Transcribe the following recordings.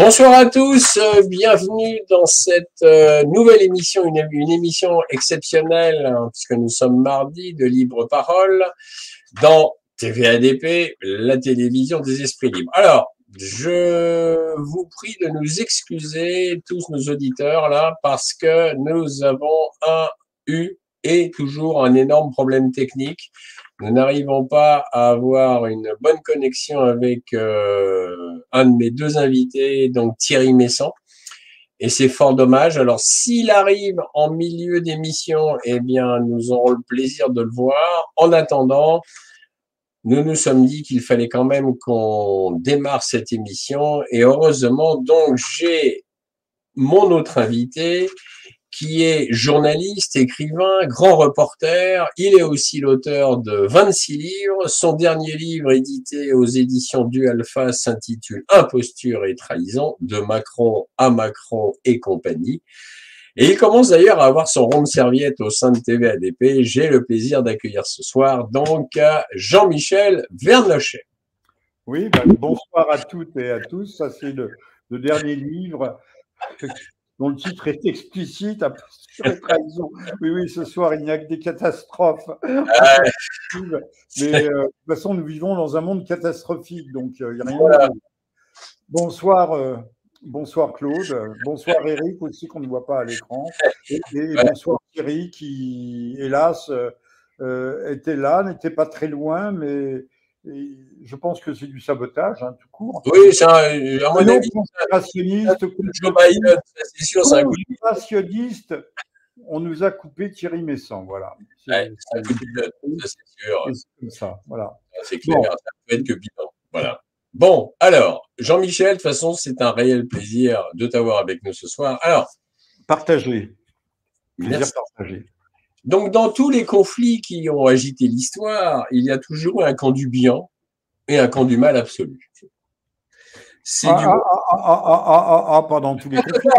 Bonsoir à tous, bienvenue dans cette nouvelle émission, une émission exceptionnelle, hein, puisque nous sommes mardi de libre parole dans TVADP, la télévision des esprits libres. Alors, je vous prie de nous excuser, tous nos auditeurs, là, parce que nous avons eu et toujours un énorme problème technique. Nous n'arrivons pas à avoir une bonne connexion avec un de mes deux invités, donc Thierry Messant, et c'est fort dommage. Alors, s'il arrive en milieu d'émission, eh bien, nous aurons le plaisir de le voir. En attendant, nous nous sommes dit qu'il fallait quand même qu'on démarre cette émission, et heureusement, donc, j'ai mon autre invité, qui est journaliste, écrivain, grand reporter. Il est aussi l'auteur de 26 livres. Son dernier livre, édité aux éditions du Alpha, s'intitule Imposture et trahison, de Macron à Macron et compagnie. Et il commence d'ailleurs à avoir son rond de serviette au sein de TVADP. J'ai le plaisir d'accueillir ce soir donc Jean-Michel Vernochet. Oui, bonsoir à toutes et à tous. Ça, c'est le dernier livre dont le titre est explicite, Imposture et trahison. Oui, ce soir, il n'y a que des catastrophes. Mais de toute façon, nous vivons dans un monde catastrophique, donc il n'y a rien de nouveau. Bonsoir Claude, bonsoir Eric aussi, qu'on ne voit pas à l'écran, et bonsoir Thierry, qui, hélas, était là, n'était pas très loin, mais je pense que c'est du sabotage, tout court. Oui, c'est à mon avis, conspirationniste, c'est sûr, c'est un coup de conspirationniste. On nous a coupé Thierry Messant, voilà. C'est un coup de pied, ça c'est sûr. C'est comme ça, voilà. C'est clair, bon. Ça peut être que bilan. Voilà. Bon, alors, Jean-Michel, de toute façon, c'est un réel plaisir de t'avoir avec nous ce soir. Alors, partagez. Plaisir partagé. Donc, dans tous les conflits qui ont agité l'histoire, il y a toujours un camp du bien et un camp du mal absolu. Pas dans tous les conflits.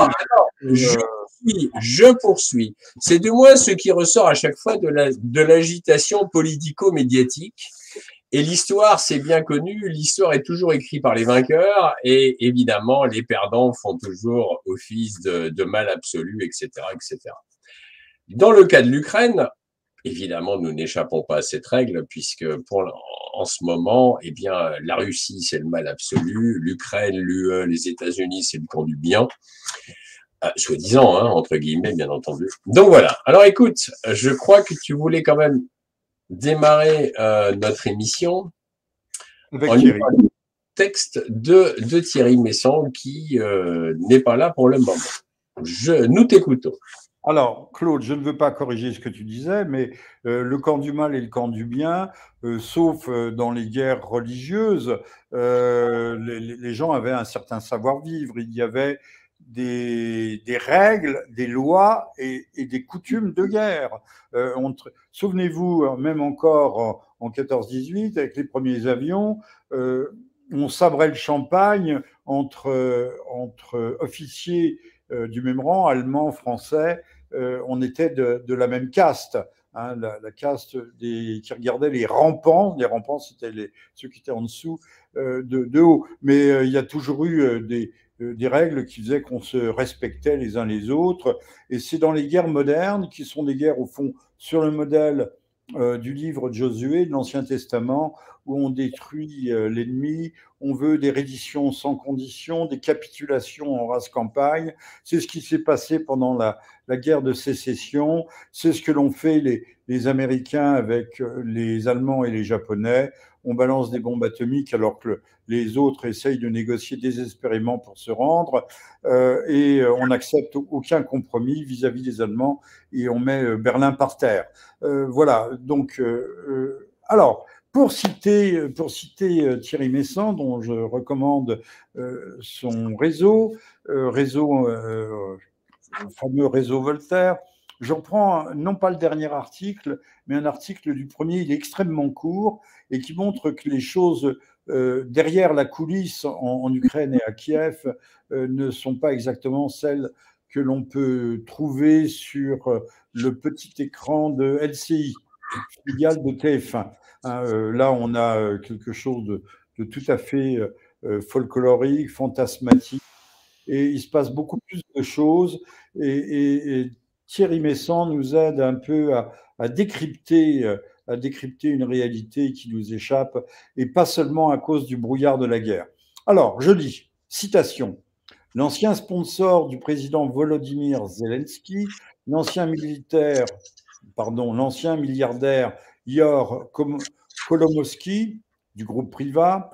Je poursuis. C'est du moins ce qui ressort à chaque fois de l'agitation politico-médiatique. Et l'histoire, c'est bien connu, l'histoire est toujours écrite par les vainqueurs et évidemment, les perdants font toujours office de mal absolu, etc., etc. Dans le cas de l'Ukraine, évidemment, nous n'échappons pas à cette règle puisque en ce moment, eh bien, la Russie, c'est le mal absolu, l'Ukraine, l'UE, les États-Unis, c'est le camp du bien. Soi-disant, entre guillemets, bien entendu. Donc voilà. Alors écoute, je crois que tu voulais quand même démarrer notre émission avec Thierry. Texte de Thierry Messant qui n'est pas là pour le moment. Nous t'écoutons. Alors, Claude, je ne veux pas corriger ce que tu disais, mais le camp du mal et le camp du bien, sauf dans les guerres religieuses, les gens avaient un certain savoir-vivre. Il y avait des règles, des lois et des coutumes de guerre. Souvenez-vous, même encore en 14-18, avec les premiers avions, on sabrait le champagne entre officiers du même rang, allemands, français. On était de la même caste. La caste qui regardait les rampants. Les rampants, c'était ceux qui étaient en dessous de haut. Mais il y a toujours eu des règles qui faisaient qu'on se respectait les uns les autres. Et c'est dans les guerres modernes, qui sont des guerres, au fond, sur le modèle du livre de Josué, de l'Ancien Testament, où on détruit l'ennemi, on veut des redditions sans condition, des capitulations en rase campagne. C'est ce qui s'est passé pendant la guerre de sécession. C'est ce que l'ont fait les Américains avec les Allemands et les Japonais. On balance des bombes atomiques alors que les autres essayent de négocier désespérément pour se rendre. Et on n'accepte aucun compromis vis-à-vis des Allemands et on met Berlin par terre. Voilà, donc... alors... Pour citer Thierry Messant, dont je recommande son réseau, le fameux réseau Voltaire, j'en prends non pas le dernier article, mais un article du premier. Il est extrêmement court et qui montre que les choses derrière la coulisse en Ukraine et à Kiev ne sont pas exactement celles que l'on peut trouver sur le petit écran de LCI, filiale de TF1. Là, on a quelque chose de tout à fait folklorique, fantasmatique, et il se passe beaucoup plus de choses. Et Thierry Messant nous aide un peu à décrypter, à décrypter une réalité qui nous échappe, et pas seulement à cause du brouillard de la guerre. Alors, je lis, citation. L'ancien sponsor du président Volodymyr Zelensky, l'ancien milliardaire Ihor Kolomoïski du groupe Priva,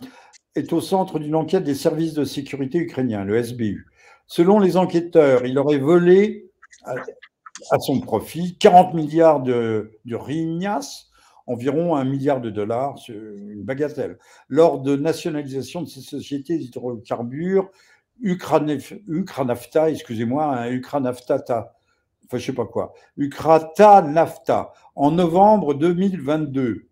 est au centre d'une enquête des services de sécurité ukrainiens, le SBU. Selon les enquêteurs, il aurait volé à son profit 40 milliards de hryvnias, environ 1 milliard de dollars, une bagatelle, lors de nationalisation de ces sociétés d'hydrocarbures Ukranafta, excusez-moi, Ukranaftata, enfin je sais pas quoi, Ukrata-Nafta, en novembre 2022.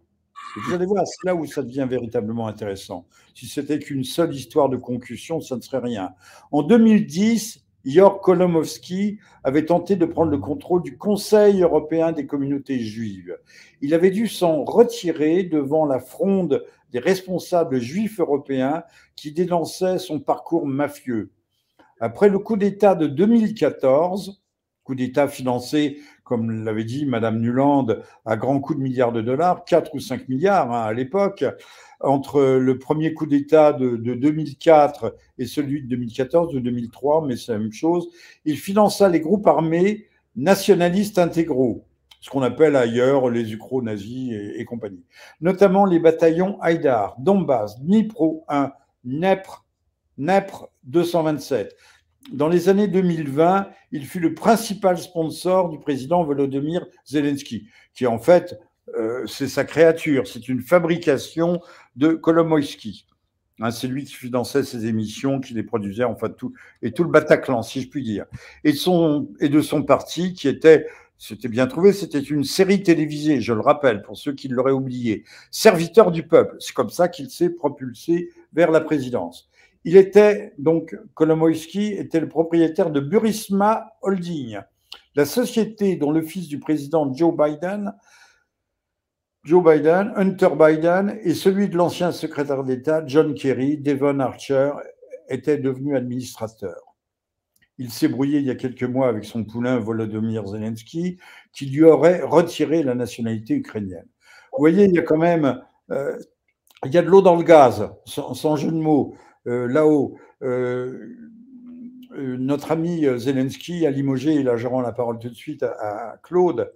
Et vous allez voir, c'est là où ça devient véritablement intéressant. Si c'était qu'une seule histoire de concussion, ça ne serait rien. En 2010, Ihor Kolomoïski avait tenté de prendre le contrôle du Conseil européen des communautés juives. Il avait dû s'en retirer devant la fronde des responsables juifs européens qui dénonçaient son parcours mafieux. Après le coup d'État de 2014, coup d'État financé, comme l'avait dit Madame Nuland, à grands coups de milliards de dollars, 4 ou 5 milliards à l'époque, entre le premier coup d'État de 2004 et celui de 2014 ou 2003, mais c'est la même chose, il finança les groupes armés nationalistes intégraux, ce qu'on appelle ailleurs les ukro-nazis et compagnie, notamment les bataillons Haïdar, Donbass, Dnipro 1, Dnepr 227. Dans les années 2020, il fut le principal sponsor du président Volodymyr Zelensky, qui en fait, c'est sa créature, c'est une fabrication de Kolomoïski. Hein, c'est lui qui finançait ses émissions, qui les produisait, enfin tout, et tout le Bataclan, si je puis dire. Et de son parti, qui était, c'était bien trouvé, c'était une série télévisée, je le rappelle, pour ceux qui l'auraient oublié, Serviteur du peuple. C'est comme ça qu'il s'est propulsé vers la présidence. Il était, donc, Kolomoïski était le propriétaire de Burisma Holding, la société dont le fils du président Joe Biden, Hunter Biden, et celui de l'ancien secrétaire d'État John Kerry, Devon Archer, étaient devenus administrateurs. Il s'est brouillé il y a quelques mois avec son poulain Volodymyr Zelensky, qui lui aurait retiré la nationalité ukrainienne. Vous voyez, il y a quand même, il y a de l'eau dans le gaz, sans jeu de mots. Là-haut, notre ami Zelensky a limogé, et là je rends la parole tout de suite à Claude,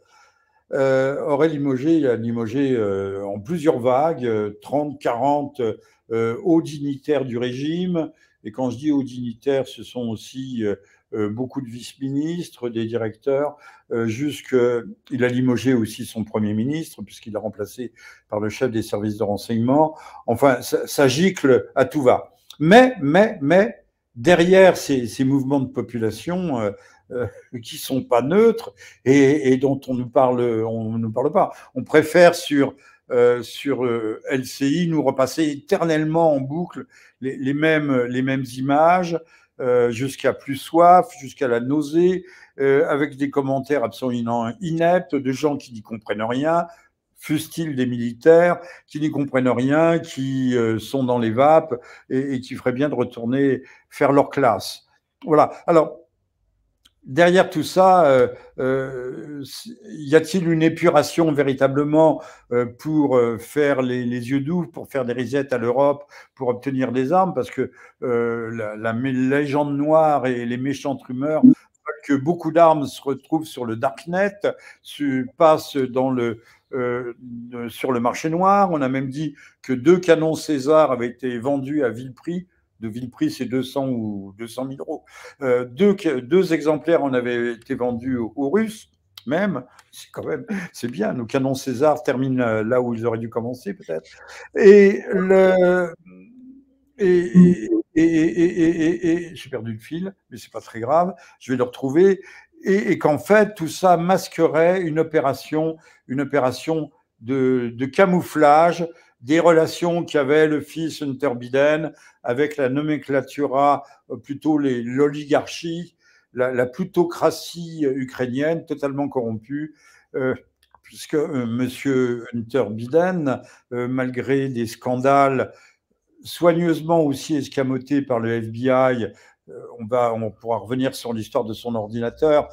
aurait limogé en plusieurs vagues 30, 40 hauts dignitaires du régime. Et quand je dis hauts dignitaires, ce sont aussi beaucoup de vice-ministres, des directeurs, il a limogé aussi son Premier ministre, puisqu'il l'a remplacé par le chef des services de renseignement. Enfin, ça gicle à tout va. Mais derrière ces mouvements de population qui sont pas neutres et dont on nous parle pas. On préfère sur LCI nous repasser éternellement en boucle les mêmes images jusqu'à plus soif, jusqu'à la nausée, avec des commentaires absolument ineptes de gens qui n'y comprennent rien, fussent-ils des militaires, qui n'y comprennent rien, qui sont dans les vapes et qui feraient bien de retourner faire leur classe. Voilà. Alors, derrière tout ça, y a-t-il une épuration véritablement pour faire les yeux doux, pour faire des risettes à l'Europe, pour obtenir des armes? Parce que la légende noire et les méchantes rumeurs veulent que beaucoup d'armes se retrouvent sur le darknet, passent sur le marché noir. On a même dit que 2 canons César avaient été vendus à vil prix. De vil prix, c'est 200 ou 200 000 euros. Deux exemplaires en avaient été vendus aux Russes, même. C'est bien. Nos canons César terminent là où ils auraient dû commencer, peut-être. Et j'ai perdu le fil, mais c'est pas très grave. Je vais le retrouver. Et qu'en fait, tout ça masquerait une opération de camouflage des relations qu'avait le fils Hunter Biden avec la nomenclatura, plutôt l'oligarchie, la plutocratie ukrainienne totalement corrompue, puisque monsieur Hunter Biden, malgré des scandales soigneusement aussi escamotés par le FBI, on pourra revenir sur l'histoire de son ordinateur,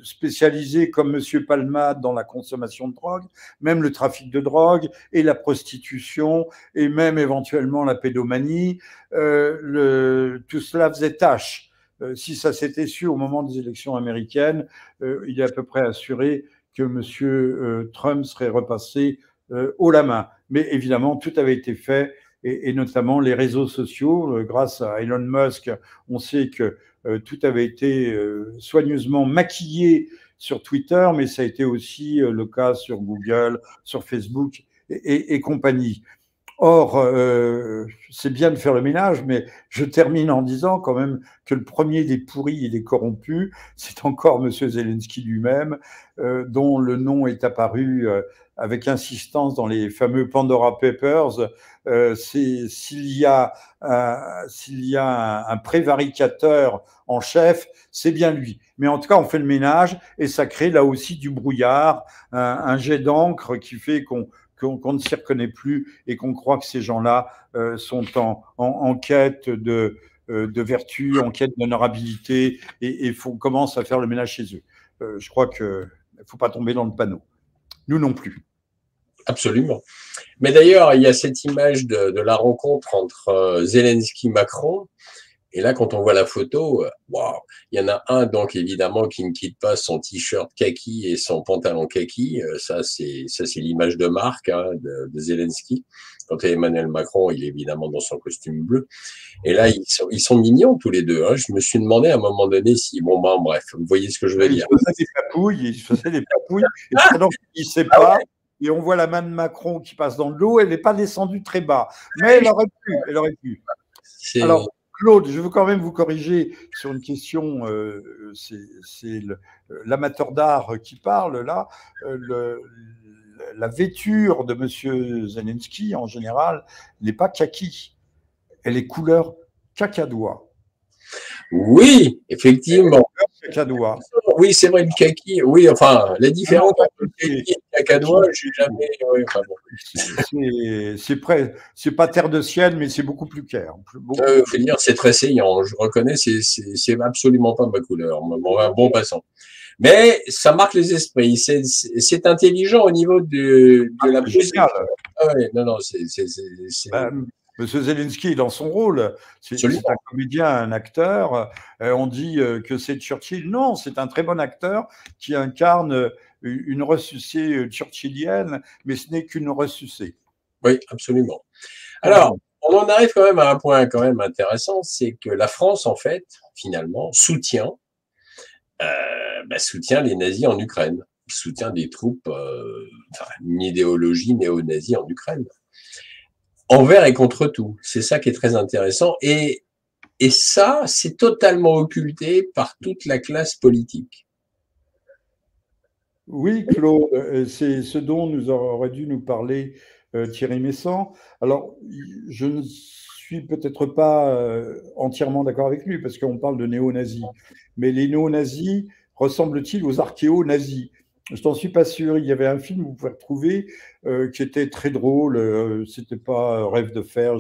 spécialisé comme Monsieur Palmade dans la consommation de drogue, même le trafic de drogue et la prostitution et même éventuellement la pédomanie. Tout cela faisait tâche. Si ça s'était su au moment des élections américaines, il est à peu près assuré que M. Trump serait repassé haut la main. Mais évidemment, tout avait été fait, et notamment les réseaux sociaux. Grâce à Elon Musk, on sait que tout avait été soigneusement maquillé sur Twitter, mais ça a été aussi le cas sur Google, sur Facebook et compagnie. Or, c'est bien de faire le ménage, mais je termine en disant quand même que le premier des pourris et des corrompus, c'est encore M. Zelensky lui-même, dont le nom est apparu avec insistance dans les fameux Pandora Papers. S'il y a un prévaricateur en chef, c'est bien lui. Mais en tout cas, on fait le ménage et ça crée là aussi du brouillard, un jet d'encre qui fait qu'on ne s'y reconnaît plus et qu'on croit que ces gens-là sont en quête de vertu, en quête d'honorabilité, et commence à faire le ménage chez eux. Je crois qu'il ne faut pas tomber dans le panneau. Nous non plus. Absolument. Mais d'ailleurs, il y a cette image de la rencontre entre Zelensky et Macron. Et là, quand on voit la photo, wow, il y en a un, donc, évidemment, qui ne quitte pas son t-shirt kaki et son pantalon kaki. Ça, c'est l'image de marque, hein, de Zelensky. Quant à Emmanuel Macron, il est évidemment dans son costume bleu. Et là, ils sont mignons, tous les deux, hein. Je me suis demandé à un moment donné si, bon, ben, bref, vous voyez ce que je veux dire. Il faisait des papouilles, et pendant qu'il ne sait pas, et on voit la main de Macron qui passe dans l'eau, elle n'est pas descendue très bas. Mais elle aurait pu. Alors, Claude, je veux quand même vous corriger sur une question. C'est l'amateur d'art qui parle là. La vêture de M. Zelensky, en général, n'est pas kaki. Elle est couleur cacadois. Oui, effectivement. Cacadois. Oui, c'est vrai, le kaki. Oui, enfin, la différence entre le kaki et le cacadois, je n'ai jamais. Oui, enfin, bon. C'est pas terre de ciel, mais c'est beaucoup plus clair. Faut dire, c'est très saillant. Je reconnais, c'est absolument pas ma couleur. Un bon passant. Mais ça marque les esprits. C'est intelligent au niveau de la génial. Ah ouais, non, c'est. Monsieur Zelensky est dans son rôle. C'est un comédien, un acteur. On dit que c'est Churchill. Non, c'est un très bon acteur qui incarne une ressucée churchillienne, mais ce n'est qu'une ressucée. Oui, absolument. Alors, on en arrive quand même à un point quand même intéressant, c'est que la France, en fait, finalement, soutient les nazis en Ukraine, soutient des troupes, une idéologie néo-nazie en Ukraine. Envers et contre tout. C'est ça qui est très intéressant. Et ça, c'est totalement occulté par toute la classe politique. Oui, Claude, c'est ce dont nous aurait dû nous parler Thierry Meyssan. Alors, je ne suis peut-être pas entièrement d'accord avec lui, parce qu'on parle de néo-nazis. Mais les néo-nazis ressemblent-ils aux archéo-nazis ? Je n'en suis pas sûr. Il y avait un film, vous pouvez retrouver, qui était très drôle. C'était pas Rêve de fer.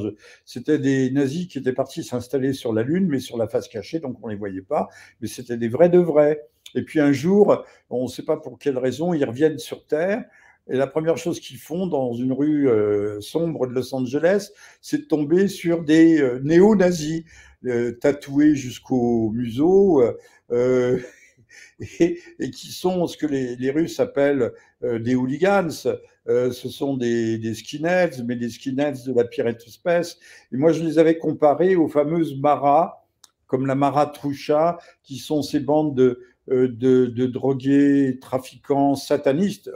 C'était des nazis qui étaient partis s'installer sur la Lune, mais sur la face cachée, donc on les voyait pas. Mais c'était des vrais de vrais. Et puis un jour, on ne sait pas pour quelle raison, ils reviennent sur Terre. Et la première chose qu'ils font dans une rue sombre de Los Angeles, c'est de tomber sur des néo-nazis tatoués jusqu'au museau. Et qui sont ce que les Russes appellent des hooligans. Ce sont des skinheads, mais des skinheads de la pire espèce. Et moi, je les avais comparés aux fameuses maras, comme la Mara Troucha, qui sont ces bandes de drogués, trafiquants, satanistes,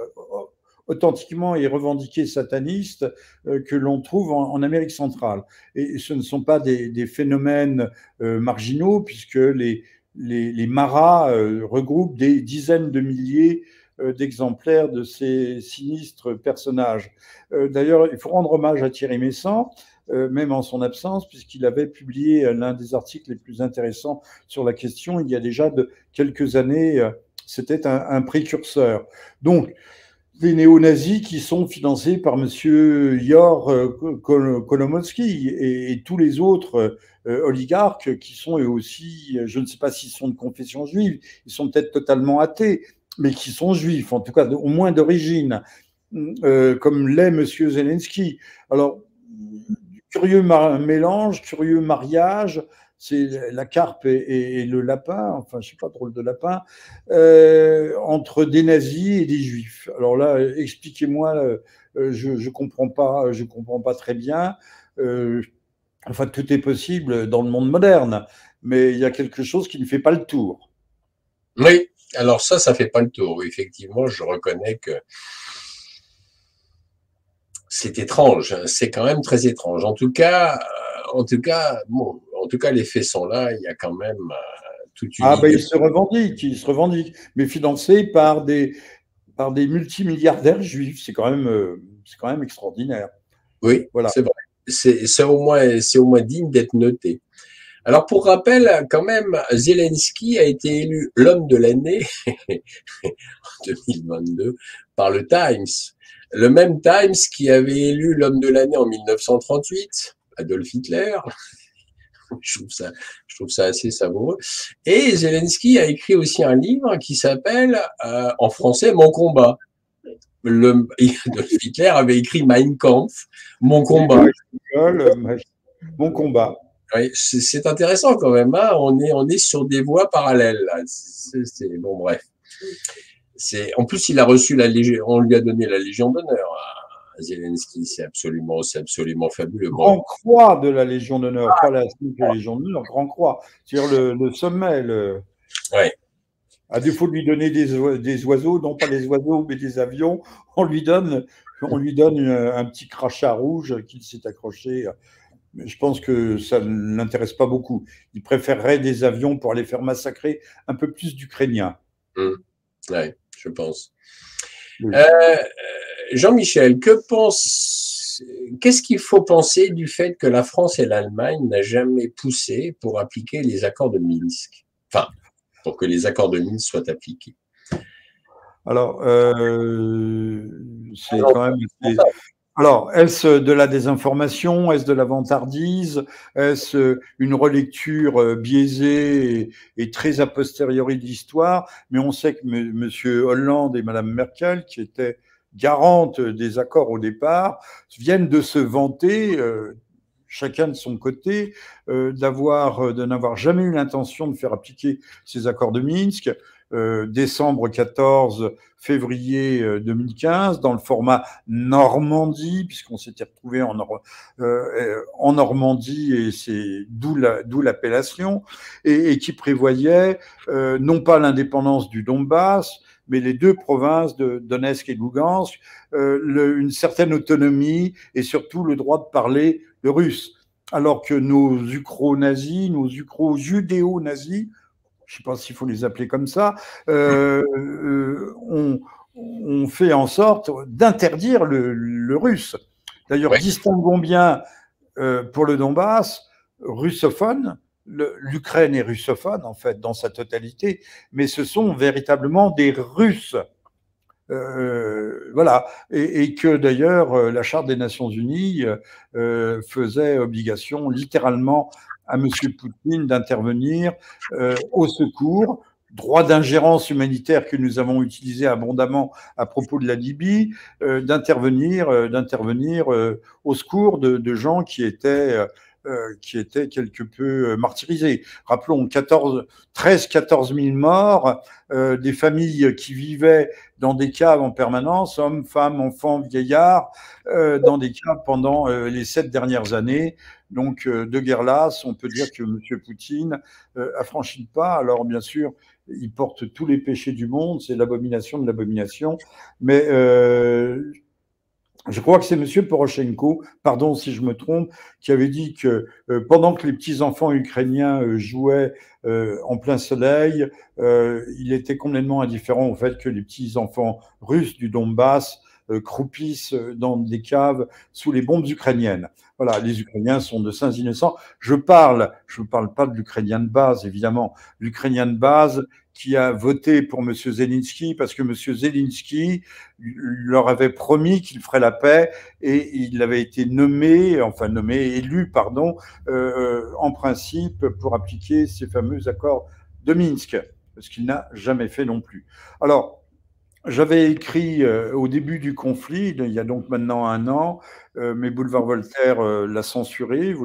authentiquement et revendiqués satanistes, que l'on trouve en Amérique centrale. Et ce ne sont pas des phénomènes marginaux, puisque les maras regroupent des dizaines de milliers d'exemplaires de ces sinistres personnages. D'ailleurs, il faut rendre hommage à Thierry Meyssan, même en son absence, puisqu'il avait publié l'un des articles les plus intéressants sur la question il y a déjà quelques années. C'était un précurseur. Donc, les néo-nazis qui sont financés par Monsieur Yor Kolomoïski et tous les autres oligarques qui sont eux aussi, je ne sais pas s'ils sont de confession juive, ils sont peut-être totalement athées, mais qui sont juifs, en tout cas au moins d'origine, comme l'est Monsieur Zelensky. Alors, curieux mélange, curieux mariage, c'est la carpe et le lapin, enfin je sais pas, drôle de lapin, entre des nazis et des juifs. Alors là, expliquez-moi, je comprends pas très bien. Enfin, tout est possible dans le monde moderne, mais il y a quelque chose qui ne fait pas le tour. Oui, alors ça fait pas le tour. Effectivement, je reconnais que c'est étrange. C'est quand même très étrange. Bon, en tout cas, les faits sont là. Il y a quand même toute une Ah ben idée. il se revendique, mais financé par des multimilliardaires juifs. C'est quand même extraordinaire. Oui, Voilà. c'est vrai. C'est au moins digne d'être noté. Alors, pour rappel, quand même, Zelensky a été élu l'homme de l'année en 2022 par le Times. Le même Times qui avait élu l'homme de l'année en 1938, Adolf Hitler. Je trouve ça assez savoureux. Et Zelensky a écrit aussi un livre qui s'appelle, en français, Mon combat. Adolf Hitler avait écrit Mein Kampf, Mon combat. Mon combat. Oui, c'est intéressant quand même. Hein, on est sur des voies parallèles. Là. Bon, bref. En plus, il a reçu on lui a donné la Légion d'honneur à Zelensky. C'est absolument fabuleux. Grand croix de la Légion d'honneur, pas la simple Légion d'honneur, grand croix. C'est-à-dire le sommet. Ouais. À défaut de lui donner des oiseaux, non pas des oiseaux, mais des avions, on lui donne un petit crachat rouge qu'il s'est accroché. Mais je pense que ça ne l'intéresse pas beaucoup. Il préférerait des avions pour aller faire massacrer un peu plus d'Ukrainiens. Ouais, je pense. Oui. Jean-Michel, qu'est-ce qu'il faut penser du fait que la France et l'Allemagne n'ont jamais poussé pour appliquer les accords de Minsk? Enfin, pour que les accords de Minsk soient appliqués. Alors, c'est quand même. Alors, est-ce de la désinformation? Est-ce de la vantardise? Est-ce une relecture biaisée et très a posteriori de l'histoire? Mais on sait que M. Hollande et Mme Merkel, qui étaient garantes des accords au départ, viennent de se vanter, chacun de son côté, de n'avoir jamais eu l'intention de faire appliquer ces accords de Minsk. Décembre 14, février 2015, dans le format Normandie, puisqu'on s'était retrouvé en Normandie, et c'est d'où l'appellation, et qui prévoyait non pas l'indépendance du Donbass, mais les deux provinces de Donetsk et Lugansk, une certaine autonomie et surtout le droit de parler le russe. Alors que nos ukro-nazis, nos ukro-judéo-nazis, je ne sais pas s'il faut les appeler comme ça, on fait en sorte d'interdire le russe. D'ailleurs, distinguons bien pour le Donbass, russophone, l'Ukraine est russophone en fait dans sa totalité, mais ce sont véritablement des Russes. Voilà, et que d'ailleurs la Charte des Nations Unies faisait obligation littéralement à M. Poutine d'intervenir au secours, droit d'ingérence humanitaire que nous avons utilisé abondamment à propos de la Libye, d'intervenir au secours de gens qui étaient quelque peu martyrisés. Rappelons 13-14 000 morts, des familles qui vivaient dans des caves en permanence, hommes, femmes, enfants, vieillards, dans des caves pendant les 7 dernières années. Donc, de guerre lasse, on peut dire que M. Poutine a franchi le pas. Alors, bien sûr, il porte tous les péchés du monde, c'est l'abomination de l'abomination. Mais je crois que c'est M. Poroshenko, pardon si je me trompe, qui avait dit que pendant que les petits-enfants ukrainiens jouaient en plein soleil, il était complètement indifférent au fait que les petits-enfants russes du Donbass croupissent dans des caves sous les bombes ukrainiennes. Voilà, les Ukrainiens sont de saints innocents. Je parle pas de l'Ukrainien de base, évidemment. L'Ukrainien de base qui a voté pour M. Zelensky parce que M. Zelensky leur avait promis qu'il ferait la paix et il avait été élu, pardon, en principe pour appliquer ces fameux accords de Minsk, ce qu'il n'a jamais fait non plus. Alors, j'avais écrit au début du conflit, il y a donc maintenant 1 an, mais Boulevard Voltaire l'a censuré,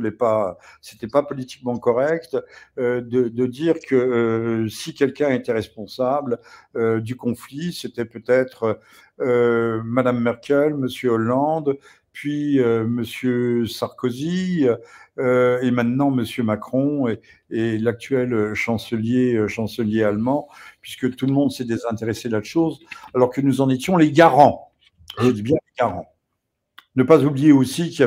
c'était pas politiquement correct de dire que si quelqu'un était responsable du conflit, c'était peut-être Madame Merkel, Monsieur Hollande, puis Monsieur Sarkozy et maintenant Monsieur Macron et l'actuel chancelier allemand, puisque tout le monde s'est désintéressé de la chose, alors que nous en étions les garants. Je dis bien les garants. Ne pas oublier aussi qu'il y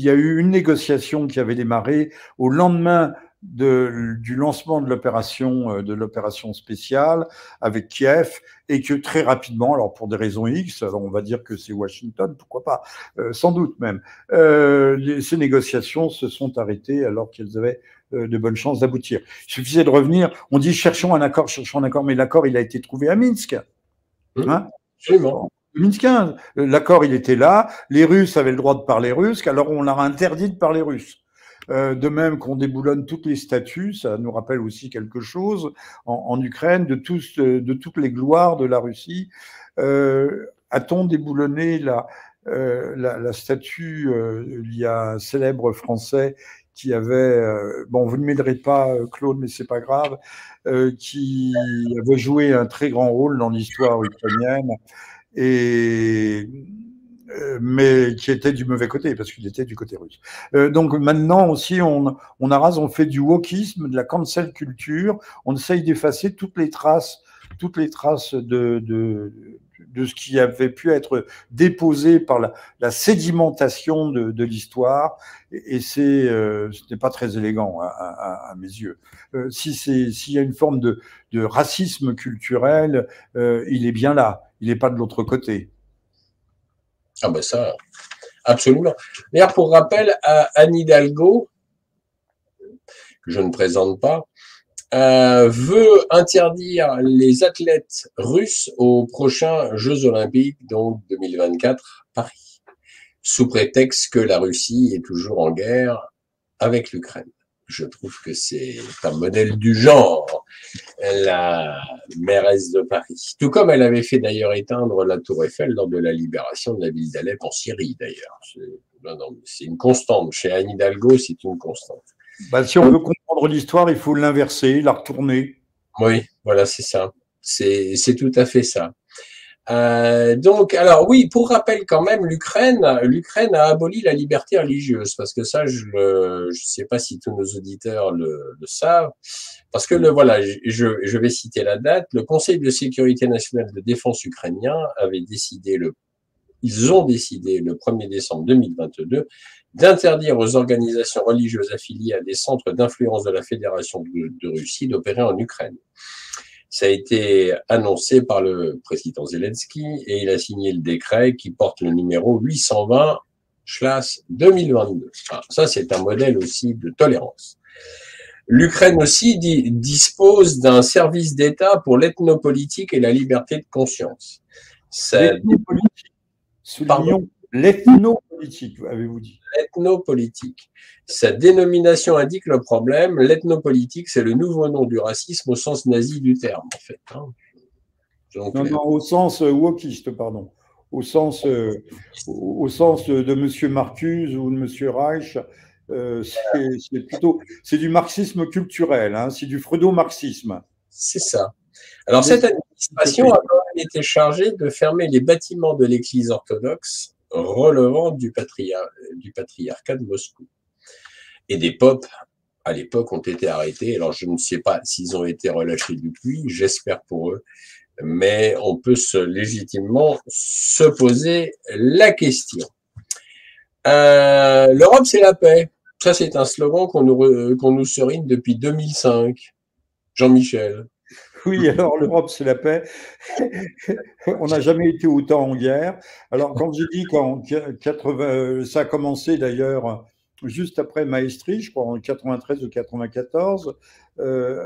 a eu une négociation qui avait démarré au lendemain du lancement de l'opération spéciale avec Kiev, et que très rapidement, alors pour des raisons X, alors on va dire que c'est Washington, pourquoi pas, sans doute même, ces négociations se sont arrêtées alors qu'elles avaient de bonnes chances d'aboutir. Il suffisait de revenir, on dit cherchons un accord, mais l'accord il a été trouvé à Minsk. Hein, absolument. Minsk 15, l'accord il était là, les Russes avaient le droit de parler russe, alors on leur a interdit de parler russe. De même qu'on déboulonne toutes les statues, ça nous rappelle aussi quelque chose en Ukraine, de toutes les gloires de la Russie. A-t-on déboulonné la statue, il y a un célèbre Français qui avait, bon, vous ne m'aiderez pas, Claude, mais c'est pas grave, qui avait joué un très grand rôle dans l'histoire ukrainienne, mais qui était du mauvais côté, parce qu'il était du côté russe. Donc maintenant aussi, on fait du wokisme, de la cancel culture, on essaye d'effacer toutes les traces de ce qui avait pu être déposé par la sédimentation de l'histoire, et ce n'est pas très élégant à mes yeux. S'il y a une forme de racisme culturel, il est bien là, il n'est pas de l'autre côté. Ah ben ça, absolument. D'ailleurs, pour rappel, Anne Hidalgo, que je ne présente pas, veut interdire les athlètes russes aux prochains Jeux Olympiques, donc 2024, Paris, sous prétexte que la Russie est toujours en guerre avec l'Ukraine. Je trouve que c'est un modèle du genre, la mairesse de Paris. Tout comme elle avait fait d'ailleurs éteindre la Tour Eiffel lors de la libération de la ville d'Alep en Syrie, d'ailleurs. C'est une constante. Chez Anne Hidalgo, c'est une constante. Bah, si on veut comprendre l'histoire, il faut l'inverser, la retourner. Oui, voilà, c'est ça. C'est tout à fait ça. Donc, alors oui, pour rappel quand même, l'Ukraine a aboli la liberté religieuse, parce que ça, je sais pas si tous nos auditeurs le savent, parce que voilà, je vais citer la date. Le Conseil de sécurité nationale de défense ukrainien ils ont décidé le 1er décembre 2022 d'interdire aux organisations religieuses affiliées à des centres d'influence de la Fédération de Russie d'opérer en Ukraine. Ça a été annoncé par le président Zelensky et il a signé le décret qui porte le numéro 820/2022. Alors, ça, c'est un modèle aussi de tolérance. L'Ukraine aussi dispose d'un service d'État pour l'ethnopolitique et la liberté de conscience. L'ethnopolitique. Soulignons l'ethnopolitique, avez-vous dit. L'ethnopolitique. Sa dénomination indique le problème. L'ethnopolitique, c'est le nouveau nom du racisme au sens nazi du terme, en fait. Donc, non, au sens wokiste, pardon. Au sens de M. Marcuse ou de M. Reich, c'est du marxisme culturel, hein, c'est du freudo-marxisme. C'est ça. Alors, cette administration a quand même été chargée de fermer les bâtiments de l'Église orthodoxe relevant du patriarcat de Moscou. Et des popes, à l'époque, ont été arrêtés. Alors, je ne sais pas s'ils ont été relâchés depuis, j'espère pour eux, mais on peut légitimement se poser la question. L'Europe, c'est la paix. Ça, c'est un slogan qu'on nous serine depuis 2005. Jean-Michel. Oui, alors l'Europe, c'est la paix. On n'a jamais été autant en guerre. Alors, quand j'ai dit qu'en 80, ça a commencé d'ailleurs juste après Maestri, je crois en 93 ou 94,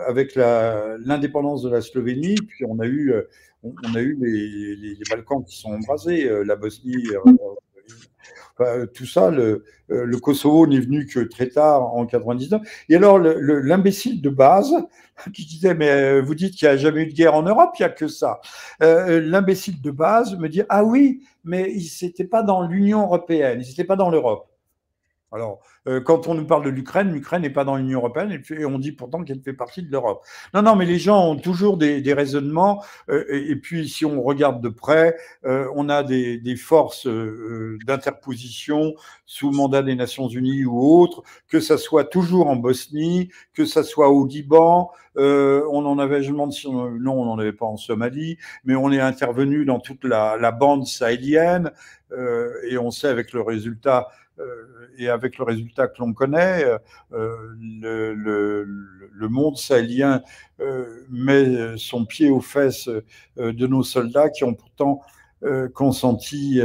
avec l'indépendance de la Slovénie, puis on a eu les Balkans qui sont embrasés, la Bosnie, enfin, tout ça, le Kosovo n'est venu que très tard, en 99. Et alors, l'imbécile de base, qui disait, mais vous dites qu'il n'y a jamais eu de guerre en Europe, il n'y a que ça. L'imbécile de base me dit, ah oui, mais ils n'étaient pas dans l'Union européenne, ils n'étaient pas dans l'Europe. Alors, quand on nous parle de l'Ukraine, l'Ukraine n'est pas dans l'Union européenne et on dit pourtant qu'elle fait partie de l'Europe. Non, non, mais les gens ont toujours des raisonnements. Et puis, si on regarde de près, on a des forces d'interposition sous mandat des Nations Unies ou autres, que ça soit toujours en Bosnie, que ça soit au Liban. On en avait, je me demande si non, on n'en avait pas en Somalie, mais on est intervenu dans toute la bande sahélienne et on sait avec le résultat. Et avec le résultat que l'on connaît, le monde sahélien met son pied aux fesses de nos soldats qui ont pourtant consenti,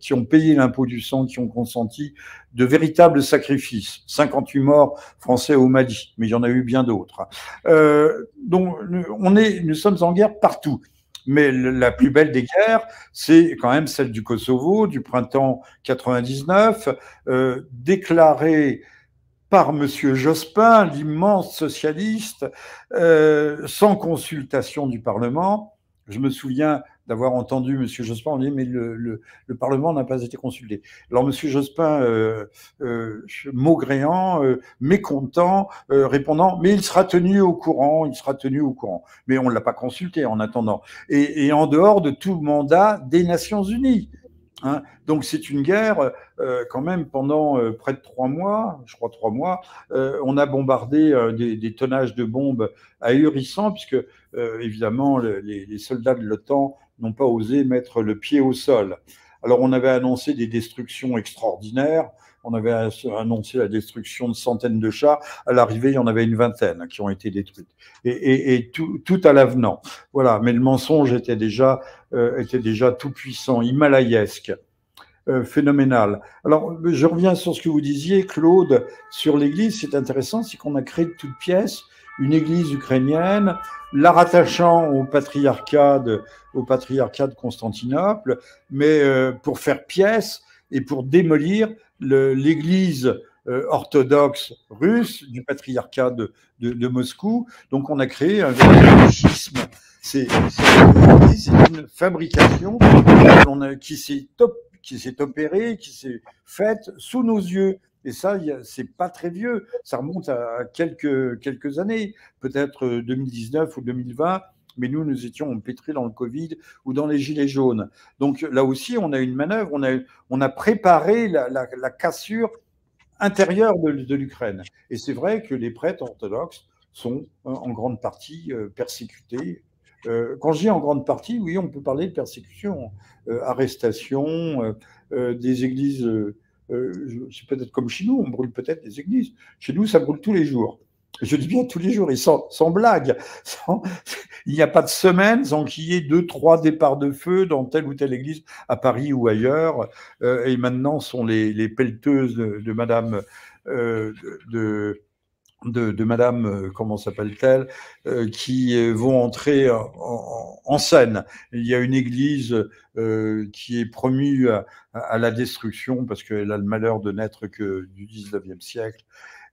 qui ont payé l'impôt du sang, qui ont consenti de véritables sacrifices. 58 morts français au Mali, mais il y en a eu bien d'autres. Donc, nous sommes en guerre partout. Mais la plus belle des guerres, c'est quand même celle du Kosovo, du printemps 99, déclarée par M. Jospin, l'immense socialiste, sans consultation du Parlement. Je me souviens d'avoir entendu M. Jospin, on dit mais le Parlement n'a pas été consulté. Alors M. Jospin, maugréant, mécontent, répondant mais il sera tenu au courant, il sera tenu au courant. Mais on ne l'a pas consulté en attendant. Et en dehors de tout mandat des Nations Unies. Hein. Donc c'est une guerre quand même pendant près de 3 mois, je crois 3 mois, on a bombardé des tonnages de bombes ahurissants puisque évidemment les soldats de l'OTAN n'ont pas osé mettre le pied au sol. Alors on avait annoncé des destructions extraordinaires, on avait annoncé la destruction de centaines de chars, à l'arrivée il y en avait une vingtaine qui ont été détruites et tout à l'avenant. Voilà, mais le mensonge était déjà tout puissant, himalayesque. Phénoménal. Alors, je reviens sur ce que vous disiez, Claude, sur l'Église. C'est intéressant, c'est qu'on a créé de toutes pièces une Église ukrainienne, la rattachant au patriarcat de Constantinople, mais pour faire pièce et pour démolir l'Église orthodoxe russe du patriarcat de Moscou. Donc, on a créé un véritable schisme. C'est une fabrication qui s'est opérée, qui s'est faite sous nos yeux. Et ça, c'est pas très vieux. Ça remonte à quelques années, peut-être 2019 ou 2020. Mais nous étions empêtrés dans le Covid ou dans les Gilets jaunes. Donc là aussi, on a une manœuvre, on a préparé la cassure intérieure de l'Ukraine. Et c'est vrai que les prêtres orthodoxes sont en grande partie persécutés. Quand je dis en grande partie, oui, on peut parler de persécution, arrestation, des églises. C'est peut-être comme chez nous, on brûle peut-être des églises. Chez nous, ça brûle tous les jours. Je dis bien tous les jours, et sans blague. Il n'y a pas de semaine sans qu'il y ait 2-3 départs de feu dans telle ou telle église, à Paris ou ailleurs. Et maintenant, sont les pelleteuses de Madame de Madame, comment s'appelle-t-elle, qui vont entrer en scène. Il y a une église qui est promue à la destruction parce qu'elle a le malheur de n'être que du 19e siècle.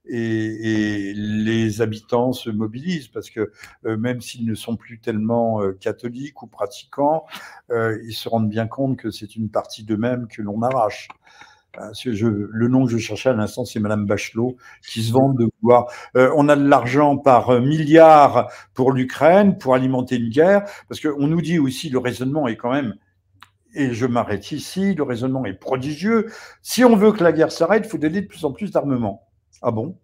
Et les habitants se mobilisent parce que même s'ils ne sont plus tellement catholiques ou pratiquants, ils se rendent bien compte que c'est une partie d'eux-mêmes que l'on arrache. Le nom que je cherchais à l'instant, c'est Madame Bachelot, qui se vante de vouloir. On a de l'argent par milliards pour l'Ukraine, pour alimenter une guerre, parce qu'on nous dit aussi, le raisonnement est quand même, et je m'arrête ici, le raisonnement est prodigieux. Si on veut que la guerre s'arrête, il faut donner de plus en plus d'armement. Ah bon ?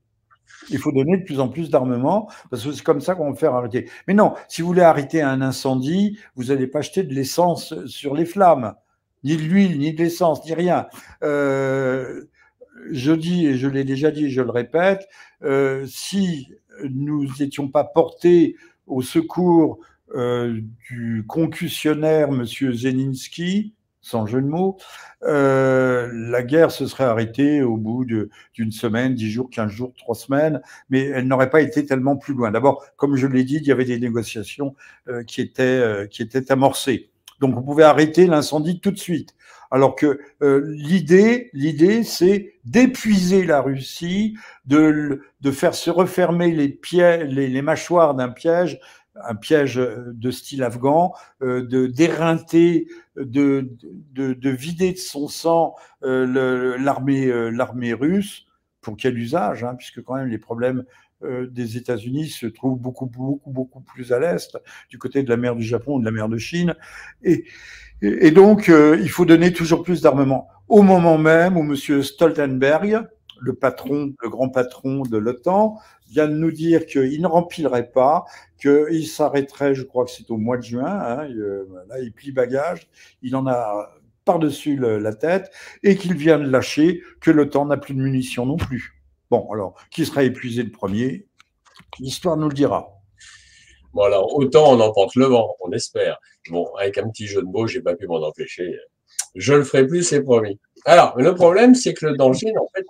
Il faut donner de plus en plus d'armement, parce que c'est comme ça qu'on va faire arrêter. Mais non, si vous voulez arrêter un incendie, vous n'allez pas jeter de l'essence sur les flammes. Ni de l'huile, ni de l'essence, ni rien. Je dis, et je l'ai déjà dit, je le répète, si nous n'étions pas portés au secours du concussionnaire M. Zelensky, sans jeu de mots, la guerre se serait arrêtée au bout d'une semaine, 10 jours, 15 jours, 3 semaines, mais elle n'aurait pas été tellement plus loin. D'abord, comme je l'ai dit, il y avait des négociations qui étaient amorcées. Donc, on pouvait arrêter l'incendie tout de suite. Alors que l'idée, c'est d'épuiser la Russie, de faire se refermer les mâchoires d'un piège, un piège de style afghan, d'éreinter, de vider de son sang l'armée russe. Pour quel usage, hein, puisque quand même les problèmes des États-Unis se trouvent beaucoup plus à l'est, du côté de la mer du Japon ou de la mer de Chine. Et donc, il faut donner toujours plus d'armement. Au moment même où M. Stoltenberg, le grand patron de l'OTAN, vient de nous dire qu'il ne remplirait pas, qu'il s'arrêterait, je crois que c'est au mois de juin, hein, là, il plie bagage, il en a par-dessus la tête, et qu'il vient de lâcher que l'OTAN n'a plus de munitions non plus. Bon, alors, qui sera épuisé le premier? L'histoire nous le dira. Bon, alors, autant on emporte le vent, on espère. Bon, avec un petit jeu de mots, j'ai pas pu m'en empêcher. Je le ferai plus, c'est promis. Alors, le problème, c'est que le danger, en fait,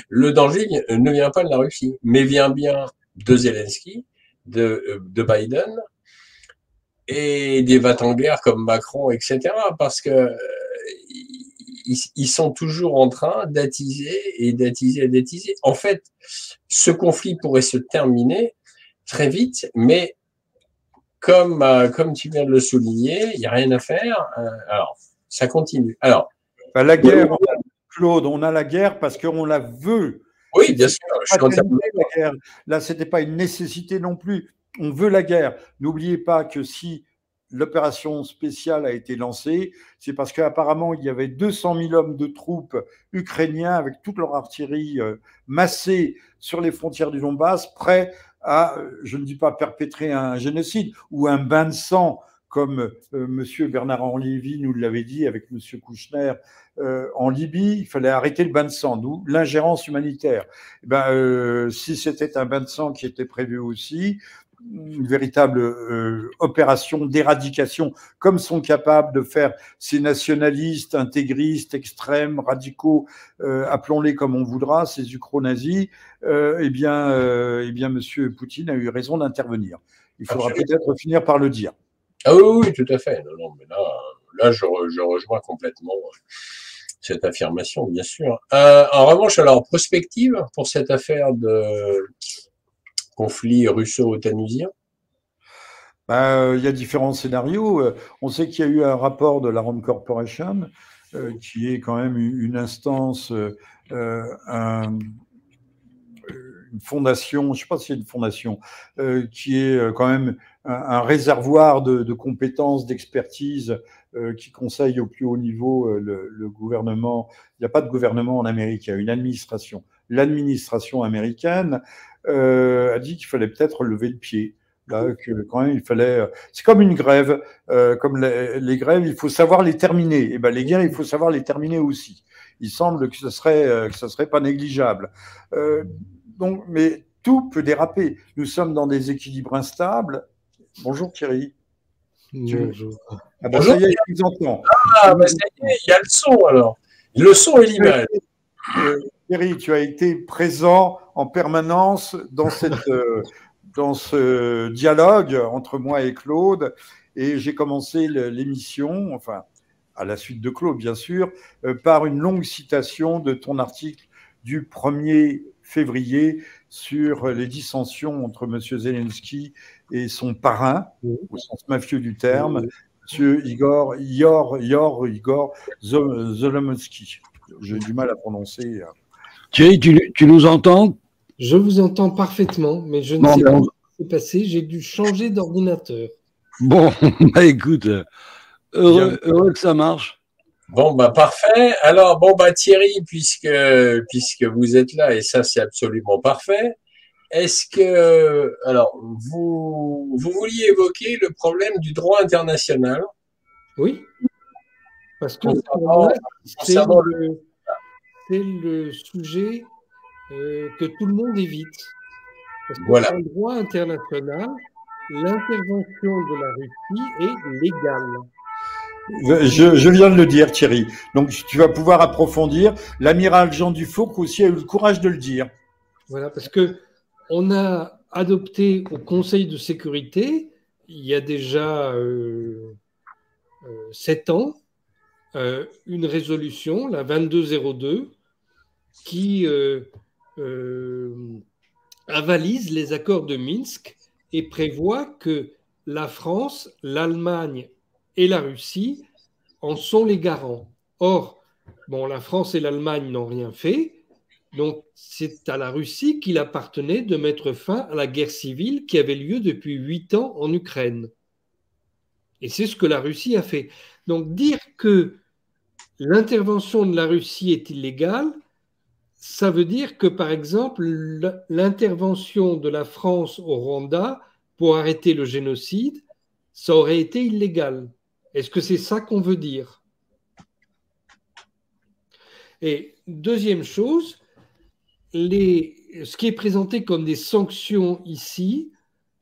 le danger ne vient pas de la Russie, mais vient bien de Zelensky, de Biden et des va-t-en-guerre comme Macron, etc. Parce que ils sont toujours en train d'attiser et d'attiser et d'attiser. En fait, ce conflit pourrait se terminer très vite, mais comme tu viens de le souligner, il n'y a rien à faire. Alors, ça continue. Alors, la guerre, Claude, on a la guerre parce qu'on la veut. Oui, bien sûr. Je suis la guerre. Là, ce n'était pas une nécessité non plus. On veut la guerre. N'oubliez pas que si l'opération spéciale a été lancée, c'est parce qu'apparemment, il y avait 200 000 hommes de troupes ukrainiens avec toute leur artillerie massée sur les frontières du Donbass, prêts à, je ne dis pas perpétrer un génocide ou un bain de sang, comme Monsieur Bernard-Henri Lévy nous l'avait dit avec Monsieur Kouchner en Libye. Il fallait arrêter le bain de sang, d'où l'ingérence humanitaire. Si c'était un bain de sang qui était prévu aussi, une véritable opération d'éradication, comme sont capables de faire ces nationalistes, intégristes, extrêmes, radicaux, appelons-les comme on voudra, ces ukro-nazis, eh bien, M. Poutine a eu raison d'intervenir. Il faudra peut-être finir par le dire. Ah oui, tout à fait. Non, mais là je rejoins complètement cette affirmation, bien sûr. En revanche, alors, prospective pour cette affaire de conflit russo-otanusien? Il y a différents scénarios. On sait qu'il y a eu un rapport de la Rand Corporation, qui est quand même une instance, une fondation, je ne sais pas si c'est une fondation, qui est quand même un réservoir de compétences, d'expertise, qui conseille au plus haut niveau le gouvernement. Il n'y a pas de gouvernement en Amérique, il y a une administration. L'administration américaine a dit qu'il fallait peut-être lever le pied. Là, que quand même, il fallait. C'est comme une grève, comme les grèves, il faut savoir les terminer. Et ben les guerres, il faut savoir les terminer aussi. Il semble que ce serait pas négligeable. Donc, mais tout peut déraper. Nous sommes dans des équilibres instables. Bonjour Thierry. Bonjour. Ah ben, ça y est, je vous entends. Ah, ben ça y est, il y a le son alors. Le son et l'image. Thierry, tu as été présent en permanence dans dans ce dialogue entre moi et Claude, et j'ai commencé l'émission, enfin, à la suite de Claude, bien sûr, par une longue citation de ton article du 1er février sur les dissensions entre M. Zelensky et son parrain, au sens mafieux du terme, M. Igor Zolomovsky. J'ai du mal à prononcer. Thierry, tu nous entends? Je vous entends parfaitement, mais je ne sais pas ce qui s'est passé. J'ai dû changer d'ordinateur. Bon, écoute, heureux que ça marche. Bon, parfait. Alors, Thierry, puisque vous êtes là, et ça, c'est absolument parfait, est-ce que, alors, vous vouliez évoquer le problème du droit international? Oui, parce que c'est le sujet que tout le monde évite. Parce que voilà. en droit international, l'intervention de la Russie est légale. Je viens de le dire, Thierry. Donc, tu vas pouvoir approfondir. L'amiral Jean Dufourcq aussi a eu le courage de le dire. Voilà, parce que on a adopté au Conseil de sécurité, il y a déjà 7 ans, une résolution, la 2202, qui avalise les accords de Minsk et prévoit que la France, l'Allemagne et la Russie en sont les garants. Or, bon, la France et l'Allemagne n'ont rien fait, donc c'est à la Russie qu'il appartenait de mettre fin à la guerre civile qui avait lieu depuis 8 ans en Ukraine. Et c'est ce que la Russie a fait. Donc dire que l'intervention de la Russie est illégale, ça veut dire que, par exemple, l'intervention de la France au Rwanda pour arrêter le génocide, ça aurait été illégal. Est-ce que c'est ça qu'on veut dire? Et deuxième chose, ce qui est présenté comme des sanctions ici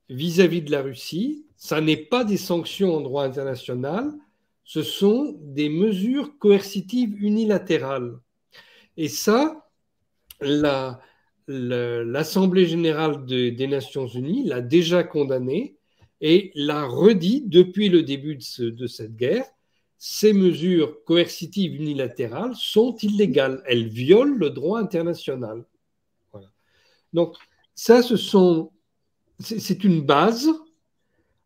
vis-à-vis de la Russie, ça n'est pas des sanctions en droit international, ce sont des mesures coercitives unilatérales. Et ça, l'Assemblée générale des Nations unies l'a déjà condamné et l'a redit depuis le début de cette guerre. Ces mesures coercitives unilatérales sont illégales. Elles violent le droit international. Voilà. Donc, ça, c'est une base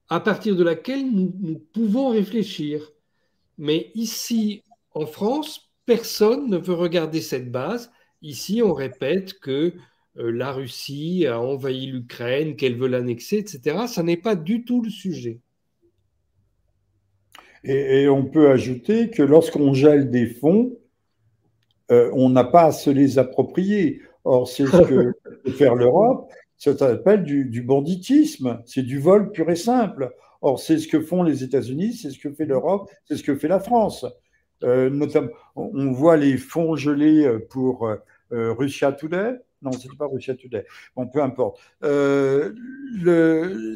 à partir de laquelle nous pouvons réfléchir. Mais ici, en France, personne ne veut regarder cette base. Ici, on répète que la Russie a envahi l'Ukraine, qu'elle veut l'annexer, etc. Ça n'est pas du tout le sujet. Et on peut ajouter que lorsqu'on gèle des fonds, on n'a pas à se les approprier. Or, c'est ce que peut faire l'Europe. Ça s'appelle du banditisme. C'est du vol pur et simple. Or, c'est ce que font les États-Unis, c'est ce que fait l'Europe, c'est ce que fait la France. Notamment, on voit les fonds gelés pour Russia Today. Non, ce n'est pas Russia Today. Bon, peu importe.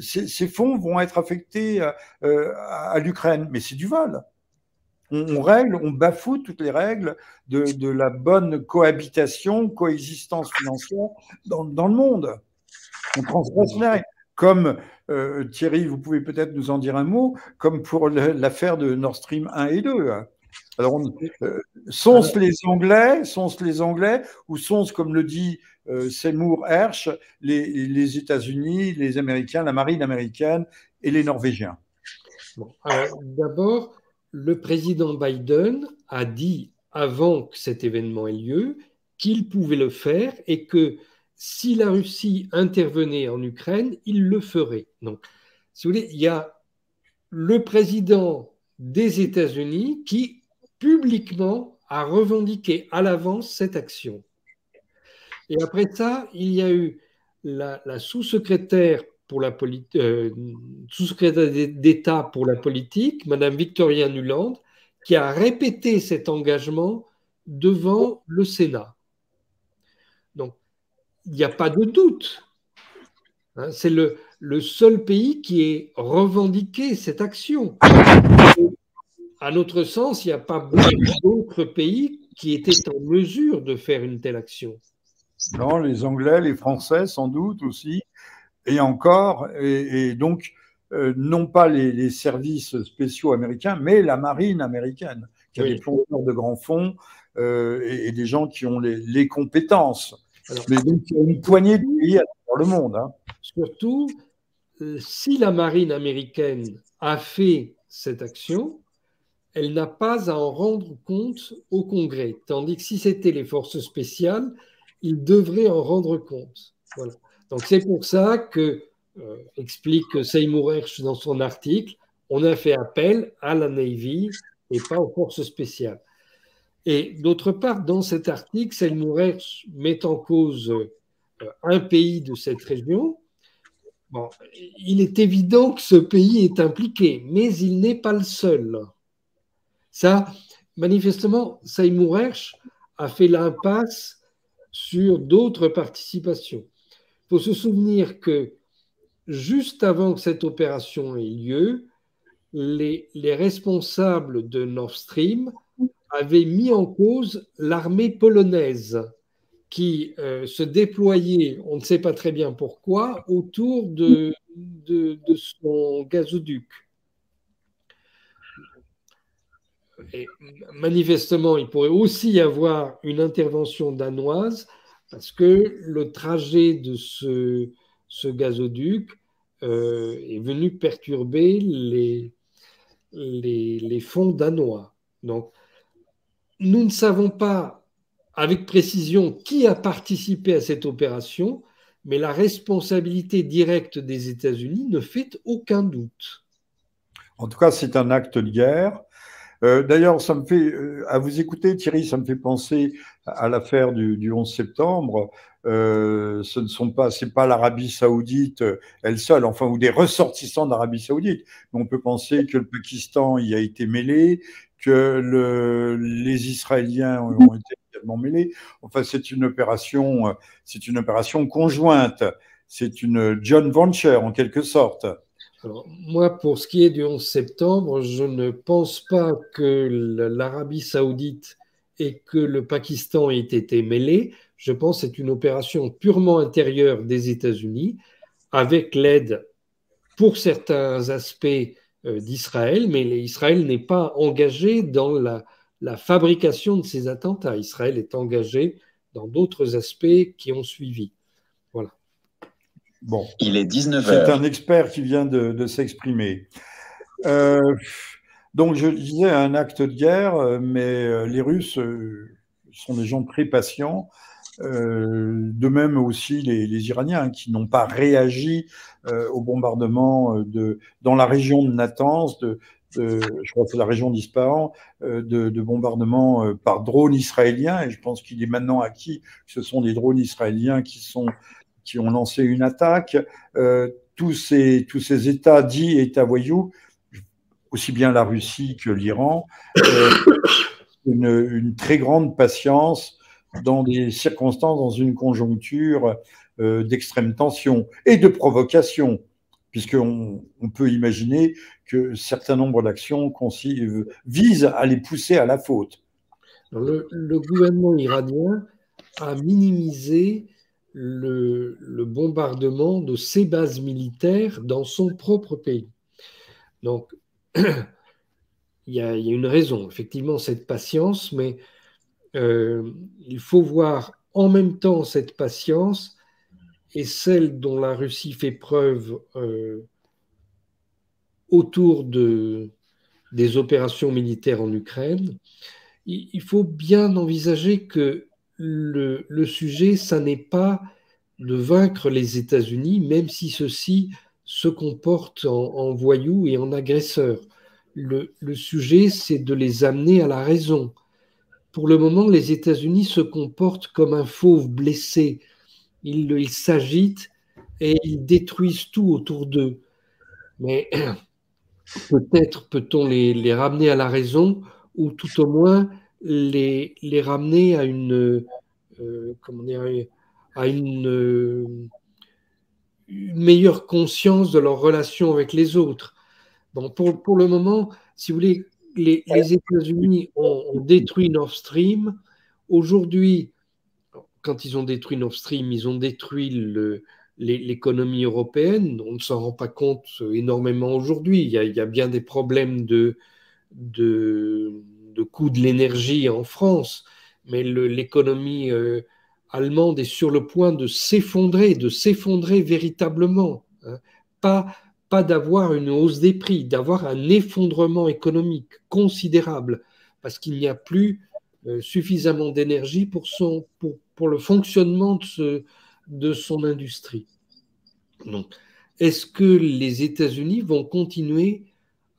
Ces fonds vont être affectés à l'Ukraine, mais c'est du vol. On règle, on bafoue toutes les règles de la bonne cohabitation, coexistence financière dans le monde. On transgresse les règles. Comme Thierry, vous pouvez peut-être nous en dire un mot, comme pour l'affaire de Nord Stream 1 et 2. Alors, sont-ce les Anglais, ou sont-ce, comme le dit Seymour Hersh, les États-Unis, les Américains, la marine américaine et les Norvégiens? Bon, d'abord, le président Biden a dit, avant que cet événement ait lieu, qu'il pouvait le faire et que si la Russie intervenait en Ukraine, il le ferait. Donc, si vous voulez, il y a le président des États-Unis qui, publiquement, a revendiqué à l'avance cette action. Et après ça, il y a eu la sous-secrétaire sous-secrétaire d'État pour la politique, Madame Victoria Nuland, qui a répété cet engagement devant le Sénat. Donc, il n'y a pas de doute. Hein, c'est le seul pays qui ait revendiqué cette action. À notre sens, il n'y a pas beaucoup d'autres pays qui étaient en mesure de faire une telle action. Non, les Anglais, les Français, sans doute aussi. Et encore, et donc, non pas les services spéciaux américains, mais la marine américaine, qui a des plongeurs de grands fonds et des gens qui ont les compétences. Alors, mais donc, il y a une poignée de pays à travers le monde. Hein. Surtout, si la marine américaine a fait cette action, elle n'a pas à en rendre compte au Congrès. Tandis que si c'était les forces spéciales, ils devraient en rendre compte. Voilà. Donc c'est pour ça que, explique Seymour Hersh dans son article, on a fait appel à la Navy et pas aux forces spéciales. Et d'autre part, dans cet article, Seymour Hersh met en cause un pays de cette région. Bon, il est évident que ce pays est impliqué, mais il n'est pas le seul. Ça, manifestement, Seymour Hersh a fait l'impasse sur d'autres participations. Il faut se souvenir que juste avant que cette opération ait lieu, les responsables de Nord Stream avaient mis en cause l'armée polonaise qui se déployait, on ne sait pas très bien pourquoi, autour de son gazoduc. Et manifestement, il pourrait aussi y avoir une intervention danoise parce que le trajet de ce gazoduc est venu perturber les fonds danois. Donc, nous ne savons pas avec précision qui a participé à cette opération, mais la responsabilité directe des États-Unis ne fait aucun doute. En tout cas, c'est un acte de guerre. D'ailleurs, ça me fait, à vous écouter, Thierry, ça me fait penser à l'affaire du 11 septembre. C'est pas l'Arabie Saoudite elle seule, enfin, ou des ressortissants d'Arabie Saoudite. Mais on peut penser que le Pakistan y a été mêlé, que les Israéliens ont été également mêlés. Enfin, c'est une opération conjointe. C'est une joint venture en quelque sorte. Alors, moi, pour ce qui est du 11 septembre, je ne pense pas que l'Arabie Saoudite et que le Pakistan aient été mêlés. Je pense que c'est une opération purement intérieure des États-Unis, avec l'aide, pour certains aspects, d'Israël, mais Israël n'est pas engagé dans la fabrication de ces attentats. Israël est engagé dans d'autres aspects qui ont suivi. Voilà. Bon, il est 19h. C'est un expert qui vient de s'exprimer. Donc, je disais un acte de guerre, mais les Russes sont des gens très patients. De même aussi les Iraniens qui n'ont pas réagi au bombardement dans la région de Natanz, je crois que c'est la région d'Ispahan, de bombardement par drones israéliens. Et je pense qu'il est maintenant acquis que ce sont des drones israéliens qui ont lancé une attaque. Tous ces États dits États voyous, aussi bien la Russie que l'Iran, une très grande patience dans des circonstances, dans une conjoncture d'extrême tension et de provocation, puisqu'on peut imaginer que certains nombres d'actions visent à les pousser à la faute. Le gouvernement iranien a minimisé le bombardement de ses bases militaires dans son propre pays. Donc, il y a une raison, effectivement, cette patience, mais il faut voir en même temps cette patience et celle dont la Russie fait preuve autour des opérations militaires en Ukraine. Il faut bien envisager que le sujet, ça n'est pas de vaincre les États-Unis, même si ceux-ci se comportent en voyous et en agresseurs. Le sujet, c'est de les amener à la raison. Pour le moment, les États-Unis se comportent comme un fauve blessé. Ils s'agitent et ils détruisent tout autour d'eux. Mais peut-être peut-on les ramener à la raison ou tout au moins les ramener à une meilleure conscience de leur relation avec les autres. Bon, pour le moment, si vous voulez, les États-Unis ont détruit Nord Stream. Aujourd'hui, quand ils ont détruit Nord Stream, ils ont détruit l'économie européenne. On ne s'en rend pas compte énormément aujourd'hui. Il y a bien des problèmes de coût de l'énergie en France, mais l'économie allemande est sur le point de s'effondrer véritablement. Hein. Pas d'avoir une hausse des prix, d'avoir un effondrement économique considérable, parce qu'il n'y a plus suffisamment d'énergie pour le fonctionnement de son industrie. Donc, est-ce que les États-Unis vont continuer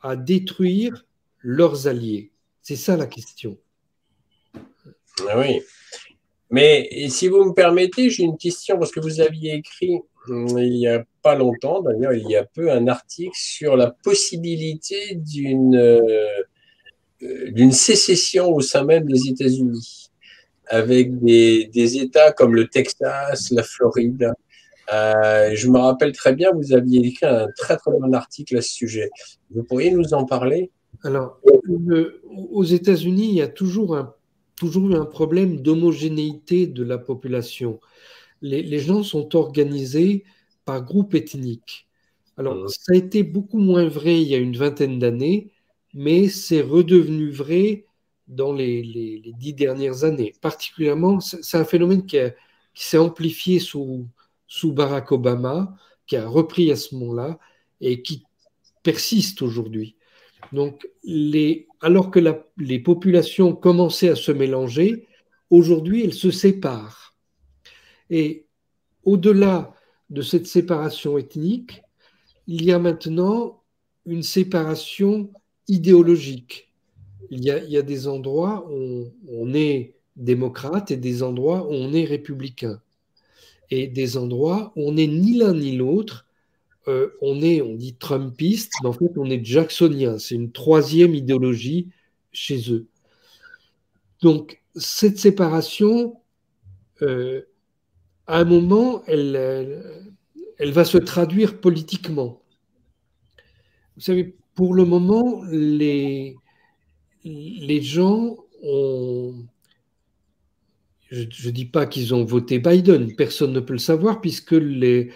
à détruire leurs alliés? C'est ça la question. Oui. Mais si vous me permettez, j'ai une question, parce que vous aviez écrit il n'y a pas longtemps, d'ailleurs il y a peu, un article sur la possibilité d'une sécession au sein même des États-Unis, avec des États comme le Texas, la Floride, Je me rappelle très bien, vous aviez écrit un très très bon article à ce sujet. Vous pourriez nous en parler? Alors, aux États-Unis, il y a toujours eu un problème d'homogénéité de la population. Les gens sont organisés par groupe ethnique. Alors, ça a été beaucoup moins vrai il y a une vingtaine d'années, mais c'est redevenu vrai dans les 10 dernières années. Particulièrement, c'est un phénomène qui s'est amplifié sous Barack Obama, qui a repris à ce moment-là et qui persiste aujourd'hui. Donc, alors que les populations commençaient à se mélanger, aujourd'hui, elles se séparent. Et au-delà de cette séparation ethnique, il y a maintenant une séparation idéologique. Il y a des endroits où on est démocrate et des endroits où on est républicain. Et des endroits où on n'est ni l'un ni l'autre. On dit trumpiste, mais en fait, on est jacksonien. C'est une troisième idéologie chez eux. Donc, cette séparation, à un moment, elle va se traduire politiquement. Vous savez, pour le moment, les gens ont... Je ne dis pas qu'ils ont voté Biden, personne ne peut le savoir, puisque les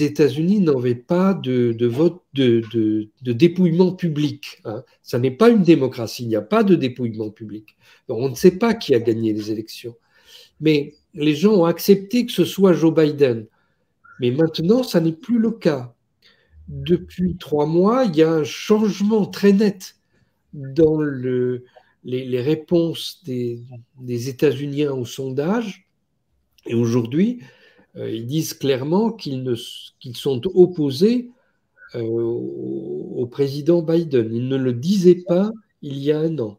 États-Unis n'avaient pas de vote de dépouillement public. Hein. Ça n'est pas une démocratie, il n'y a pas de dépouillement public. Donc, on ne sait pas qui a gagné les élections. Mais les gens ont accepté que ce soit Joe Biden. Mais maintenant, ça n'est plus le cas. Depuis 3 mois, il y a un changement très net dans les réponses des États-Uniens au sondage. Et aujourd'hui, ils disent clairement qu'ils sont opposés au président Biden. Ils ne le disaient pas il y a un an.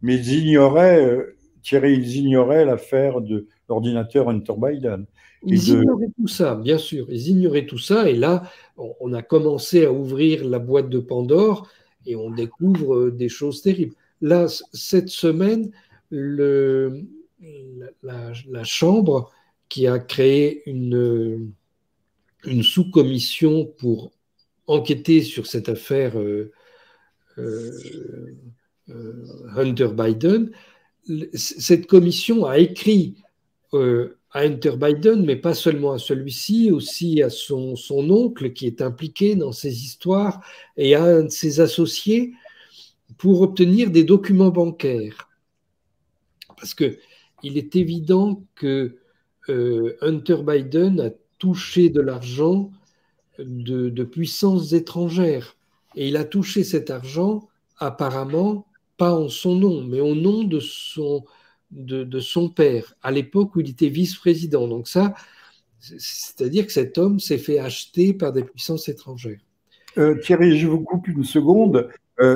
Mais ils ignoraient, Thierry, ils ignoraient l'affaire de l'ordinateur Hunter Biden. Ils ignoraient tout ça, bien sûr. Ils ignoraient tout ça. Et là, on a commencé à ouvrir la boîte de Pandore et on découvre des choses terribles. Là, cette semaine, la Chambre qui a créé une sous-commission pour enquêter sur cette affaire Hunter Biden. Cette commission a écrit à Hunter Biden, mais pas seulement à celui-ci, aussi à son oncle qui est impliqué dans ces histoires et à un de ses associés pour obtenir des documents bancaires. Parce qu'il est évident que Hunter Biden a touché de l'argent de puissances étrangères. Et il a touché cet argent apparemment pas en son nom, mais au nom de son père, à l'époque où il était vice-président. Donc ça, c'est-à-dire que cet homme s'est fait acheter par des puissances étrangères. Thierry, je vous coupe une seconde.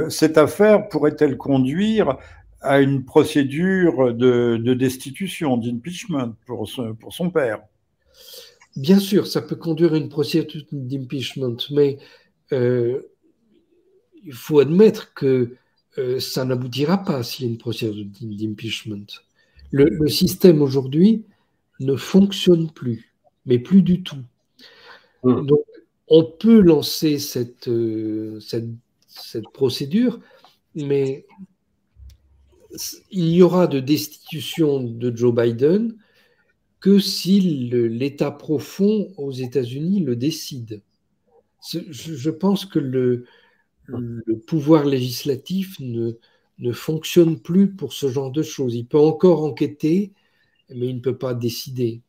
Cette affaire pourrait-elle conduire à une procédure de destitution, d'impeachment pour son père? Bien sûr, ça peut conduire à une procédure d'impeachment, mais il faut admettre que ça n'aboutira pas s'il y a une procédure d'impeachment. Le système aujourd'hui ne fonctionne plus, mais plus du tout. Donc, on peut lancer cette procédure, mais il n'y aura de destitution de Joe Biden que si l'État profond aux États-Unis le décide. Je pense que le pouvoir législatif ne fonctionne plus pour ce genre de choses. Il peut encore enquêter, mais il ne peut pas décider.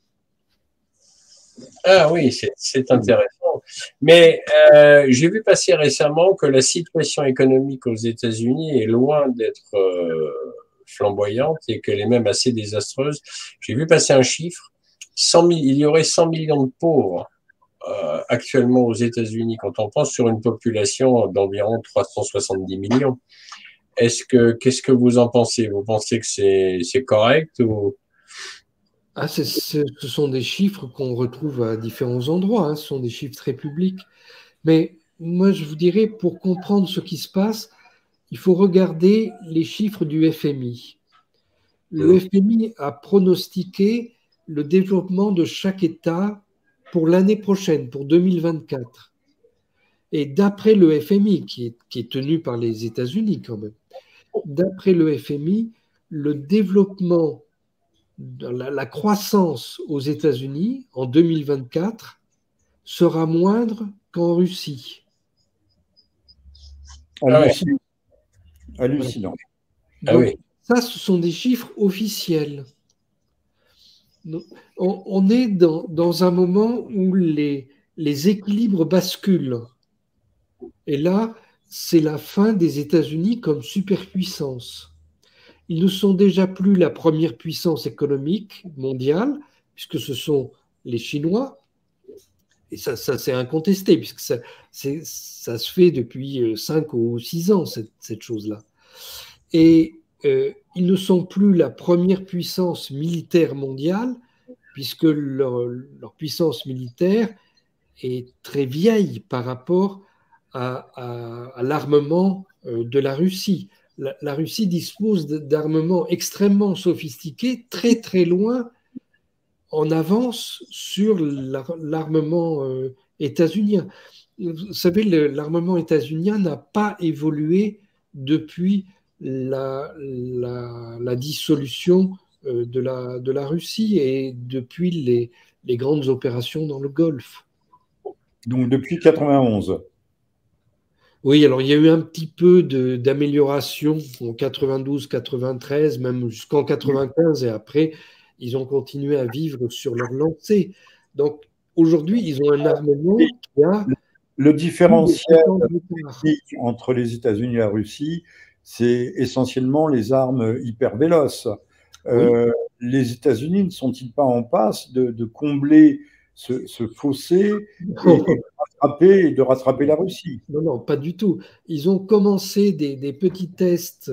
Ah oui, c'est intéressant. Mais j'ai vu passer récemment que la situation économique aux États-Unis est loin d'être flamboyante et qu'elle est même assez désastreuse. J'ai vu passer un chiffre, il y aurait 100 millions de pauvres actuellement aux États-Unis quand on pense sur une population d'environ 370 millions. Qu'est-ce que vous en pensez? Vous pensez que c'est correct ou... Ce sont des chiffres qu'on retrouve à différents endroits, hein. Ce sont des chiffres très publics. Mais moi, je vous dirais, pour comprendre ce qui se passe, il faut regarder les chiffres du FMI. Le FMI a pronostiqué le développement de chaque État pour l'année prochaine, pour 2024. Et d'après le FMI, qui est tenu par les États-Unis quand même, d'après le FMI, le développement, la croissance aux États-Unis en 2024 sera moindre qu'en Russie. Hallucinant. Hallucinant. Donc, ça, ce sont des chiffres officiels. Donc, on est dans un moment où les équilibres basculent. Et là, c'est la fin des États-Unis comme superpuissance. Ils ne sont déjà plus la première puissance économique mondiale, puisque ce sont les Chinois. Et ça c'est incontesté, puisque ça se fait depuis 5 ou 6 ans, cette chose-là. Et ils ne sont plus la première puissance militaire mondiale, puisque leur puissance militaire est très vieille par rapport à l'armement de la Russie. La Russie dispose d'armements extrêmement sophistiqués, très très loin en avance sur l'armement états-unien. Vous savez, l'armement états-unien n'a pas évolué depuis la dissolution de la Russie et depuis les grandes opérations dans le Golfe. Donc depuis 91. Oui, alors il y a eu un petit peu d'amélioration en 92, 93, même jusqu'en 95, et après, ils ont continué à vivre sur leur lancée. Donc aujourd'hui, ils ont un armement qui a... Le différentiel entre les États-Unis et la Russie, c'est essentiellement les armes hyper véloces. Oui. Les États-Unis ne sont-ils pas en passe de combler ce fossé et de rattraper la Russie? Non, non, pas du tout. Ils ont commencé des petits tests,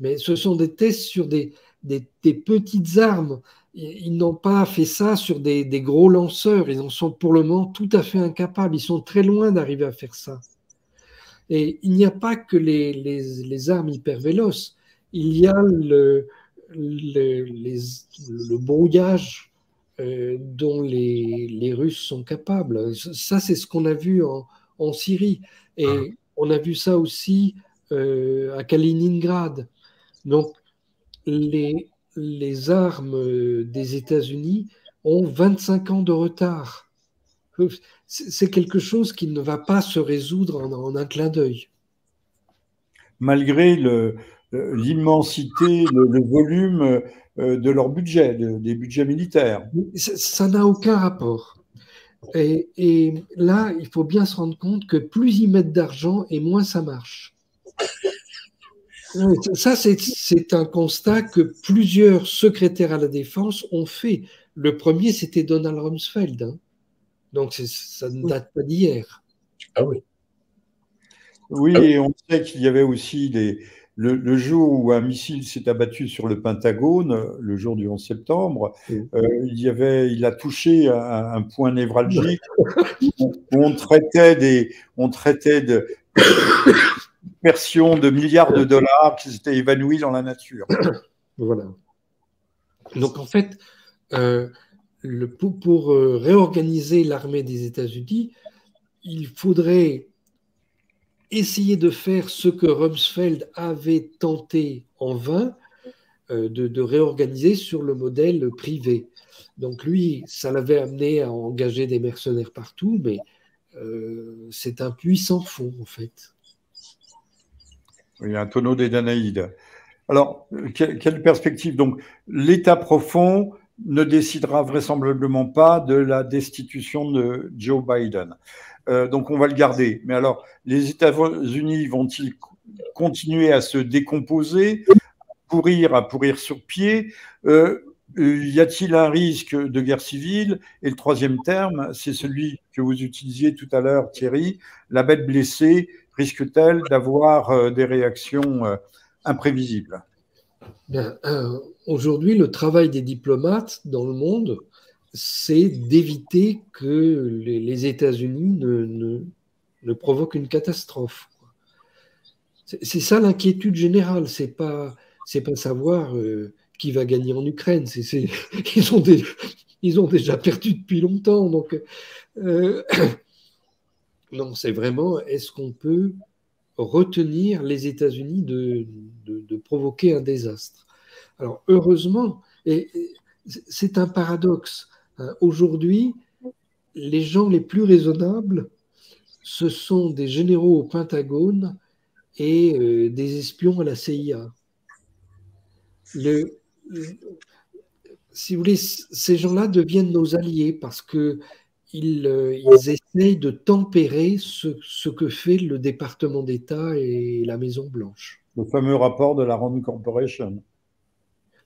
mais ce sont des tests sur des petites armes. Ils n'ont pas fait ça sur des gros lanceurs. Ils en sont pour le moment tout à fait incapables. Ils sont très loin d'arriver à faire ça. Et il n'y a pas que les armes hyper véloces. Il y a le brouillage dont les Russes sont capables. Ça, c'est ce qu'on a vu en Syrie. Et on a vu ça aussi à Kaliningrad. Donc, les armes des États-Unis ont 25 ans de retard. C'est quelque chose qui ne va pas se résoudre en un clin d'œil. Malgré l'immensité, le volume de leur budget, des budgets militaires. Ça n'a aucun rapport. Et là, il faut bien se rendre compte que plus ils mettent d'argent et moins ça marche. Ça, c'est un constat que plusieurs secrétaires à la défense ont fait. Le premier, c'était Donald Rumsfeld. Hein. Donc, ça ne date pas d'hier. Ah oui. Oui, et on sait qu'il y avait aussi le jour où un missile s'est abattu sur le Pentagone, le jour du 11 septembre, il a touché un point névralgique où on traitait de dispersion de milliards de dollars qui s'étaient évanouis dans la nature. Voilà. Donc en fait, pour réorganiser l'armée des États-Unis, il faudrait essayer de faire ce que Rumsfeld avait tenté en vain, de réorganiser sur le modèle privé. Donc lui, ça l'avait amené à engager des mercenaires partout, mais c'est un puits sans fond, en fait. Oui, un tonneau des Danaïdes. Alors, quelle perspective? Donc, l'État profond ne décidera vraisemblablement pas de la destitution de Joe Biden. Donc, on va le garder. Mais alors, les États-Unis vont-ils continuer à se décomposer, à pourrir sur pied? Y a-t-il un risque de guerre civile? Et le troisième terme, c'est celui que vous utilisiez tout à l'heure, Thierry. La bête blessée risque-t-elle d'avoir des réactions imprévisibles? Aujourd'hui, le travail des diplomates dans le monde, c'est d'éviter que les États-Unis ne provoquent une catastrophe. C'est ça l'inquiétude générale. C'est pas savoir qui va gagner en Ukraine. Ils ont ils ont déjà perdu depuis longtemps. Donc, non, c'est vraiment, est-ce qu'on peut retenir les États-Unis de provoquer un désastre? Alors, heureusement, et c'est un paradoxe, hein, aujourd'hui, les gens les plus raisonnables, ce sont des généraux au Pentagone et des espions à la CIA. Si vous voulez, ces gens-là deviennent nos alliés parce qu'ils essayent de tempérer ce que fait le département d'État et la Maison-Blanche. Le fameux rapport de la Rand Corporation.